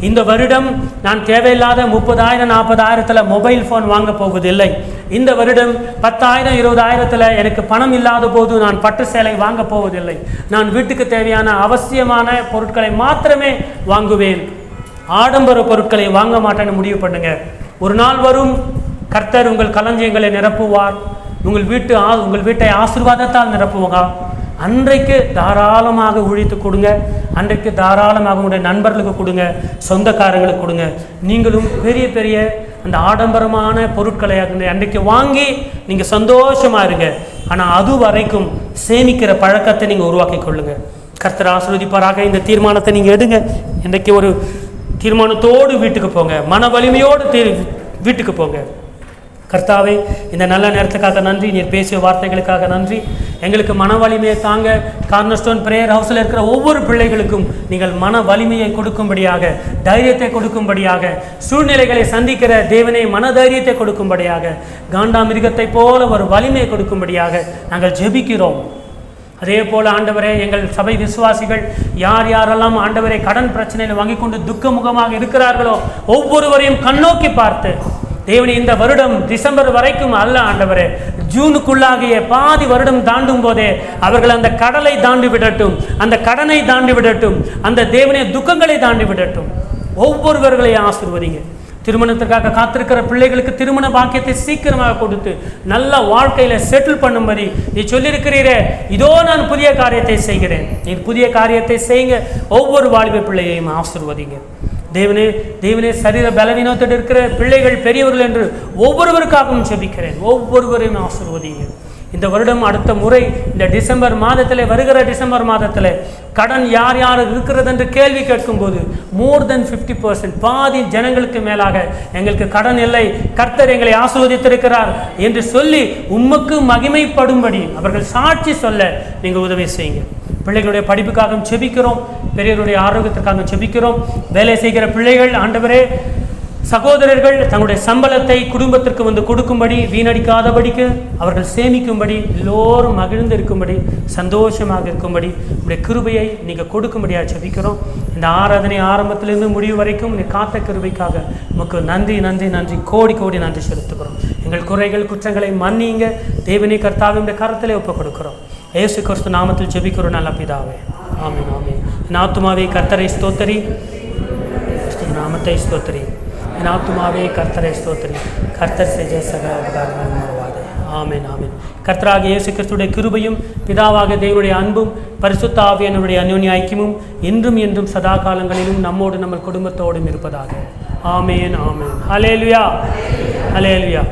இந்த வருடம் நான் தேவையில்லாத 30,000 40,000 மொபைல் ஃபோன் வாங்க போவதில்லை. இந்த வருடம் 10,000 20,000 எனக்கு பணம் இல்லாத போது நான் பட்டு சேலை வாங்க போவதில்லை. நான் வீட்டுக்கு தேவையான அவசியமான பொருட்களை மாத்திரமே வாங்குவேன். ஆடம்பர பொருட்களை வாங்க மாட்டேன்னு முடிவு பண்ணுங்க. ஒரு நாள் வரும், கர்த்தர் உங்கள் களஞ்சியங்களை நிரப்புவார். உங்கள் வீட்டை ஆசீர்வாதத்தால் நிரப்புவார். அன்றைக்கு தாராளமாக உழைத்து கொடுங்க. அன்றைக்கு தாராளமாக உங்களுடைய நண்பர்களுக்கு கொடுங்க, சொந்தக்காரங்களுக்கு கொடுங்க. நீங்களும் பெரிய பெரிய அந்த ஆடம்பரமான பொருட்களை அன்றைக்கு வாங்கி நீங்கள் சந்தோஷமாக இருங்க. ஆனால் அது வரைக்கும் சேமிக்கிற பழக்கத்தை நீங்கள் உருவாக்கி கொள்ளுங்க. கர்த்தர் ஆசீர்வதிப்பாராக. இந்த தீர்மானத்தை நீங்கள் எடுங்க. இன்றைக்கு ஒரு தீர்மானத்தோடு வீட்டுக்கு போங்க, மன வலிமையோடு வீட்டுக்கு போங்க. கர்த்தாவே, இந்த நல்ல நேரத்துக்காக நன்றி. நீர் பேசிய வார்த்தைகளுக்காக நன்றி. எங்களுக்கு மன வலிமையை தாங்க. கார்னர்ஸ்டோன் பிரேயர் ஹவுஸில் இருக்கிற ஒவ்வொரு பிள்ளைகளுக்கும் நீங்கள் மன வலிமையை கொடுக்கும்படியாக, தைரியத்தை கொடுக்கும்படியாக, சூழ்நிலைகளை சந்திக்கிற தேவனை மனதைரியத்தை கொடுக்கும்படியாக, காண்டாமிருகத்தை போல ஒரு வலிமையை கொடுக்கும்படியாக நாங்கள் ஜெபிக்கிறோம். அதே போல் ஆண்டவரே, எங்கள் சபை விசுவாசிகள் யார் யாரெல்லாம் ஆண்டவரை கடன் பிரச்சனையில் வாங்கி கொண்டு துக்கமுகமாக இருக்கிறார்களோ ஒவ்வொருவரையும் கண்ணோக்கி பார்த்து, தேவனே, இந்த வருடம் டிசம்பர் வரைக்கும் அல்ல ஆண்டவரே, ஜூனுக்குள்ளாகிய பாதி வருடம் தாண்டும் போதே அவர்கள் அந்த கடலை தாண்டி விடட்டும், அந்த கடனை தாண்டி விடட்டும், அந்த தேவனே துக்கங்களை தாண்டி விடட்டும். ஒவ்வொருவர்களையும் ஆசீர்வதிங்க. திருமணத்திற்காக காத்திருக்கிற பிள்ளைகளுக்கு திருமண பாக்கியத்தை சீக்கிரமாக கொடுத்து நல்ல வாழ்க்கையில் செட்டில் பண்ணும்படி நீ சொல்லியிருக்கிறீரே, இதோ நான் புதிய காரியத்தை செய்கிறேன். நீ புதிய காரியத்தை செய்யுங்க. ஒவ்வொரு வாலிப பிள்ளையையும் ஆசீர்வதிங்க. தேவனே, சரீர பலவீனத்தோடு இருக்கிற பிள்ளைகள், பெரியவர்கள் என்று ஒவ்வொருவருக்காகவும் ஜெபிக்கிறேன். ஒவ்வொருவரையும் ஆசீர்வதிங்க. இந்த வருடம் அடுத்த முறை இந்த டிசம்பர் மாதத்தில், வருகிற டிசம்பர் மாதத்தில் கடன் யார் யார் இருக்கிறது என்று கேள்வி கேட்கும்போது மோர் தென் 50%, பாதி ஜனங்களுக்கு மேலாக எங்களுக்கு கடன் இல்லை, கர்த்தர் எங்களை ஆசீர்வதித்திருக்கிறார் என்று சொல்லி உமக்கு மகிமைப்படும்படி அவர்கள் சாட்சி சொல்ல நீங்கள் உதவி செய்யுங்க. பிள்ளைகளுடைய படிப்புக்காகவும் ஜெபிக்கிறோம், பெரியவருடைய ஆரோக்கியத்திற்காக ஜெபிக்கிறோம். வேலை செய்கிற பிள்ளைகள் ஆண்டவரே, சகோதரர்கள் தங்களுடைய சம்பளத்தை குடும்பத்திற்கு கொடுக்கும்படி, வீணடிக்காதபடிக்கு அவர்கள் சேமிக்கும்படி, எல்லோரும் மகிழ்ந்து இருக்கும்படி, சந்தோஷமாக இருக்கும்படி உங்களுடைய கிருபையை நீங்கள் கொடுக்கும்படியாக ஜெபிக்கிறோம். இந்த ஆராதனை ஆரம்பத்திலிருந்து முடிவு வரைக்கும் நீ காத்த கிருபைக்காக நமக்கு நன்றி நன்றி நன்றி, கோடி கோடி நன்றி செலுத்துகிறோம். எங்கள் குறைகள் குற்றங்களை மன்னிங்க. தேவனே, கர்த்தாவினுடைய கரத்திலே ஒப்புக் கொடுக்கிறோம். இயேசு கிறிஸ்து நாமத்தில் ஜெபிக்கிறோம் நல்ல பிதாவே, ஆமென் ஆமென். என் ஆத்துமாவே கர்த்தரை ஸ்தோத்திரி, நாமத்தை ஸ்தோத்திரி. என் ஆத்துமாவே கர்த்தரை ஸ்தோத்திரி, கர்த்தர் செஞ்ச சகல உபகாரங்களும் மறவாதே. ஆமென் ஆமென். கர்த்தராகிய இயேசு கிறிஸ்துடைய கிருபையும், பிதாவாக தேவனுடைய அன்பும், பரிசுத்த ஆவியானவருடைய அந்யோன்ய ஐக்கியமும் என்றும் என்றும் சதா காலங்களிலும் நம்மோடு நம்ம குடும்பத்தோடும் இருப்பதாக. ஆமென் ஆமென். ஹல்லேலூயா, ஹல்லேலூயா.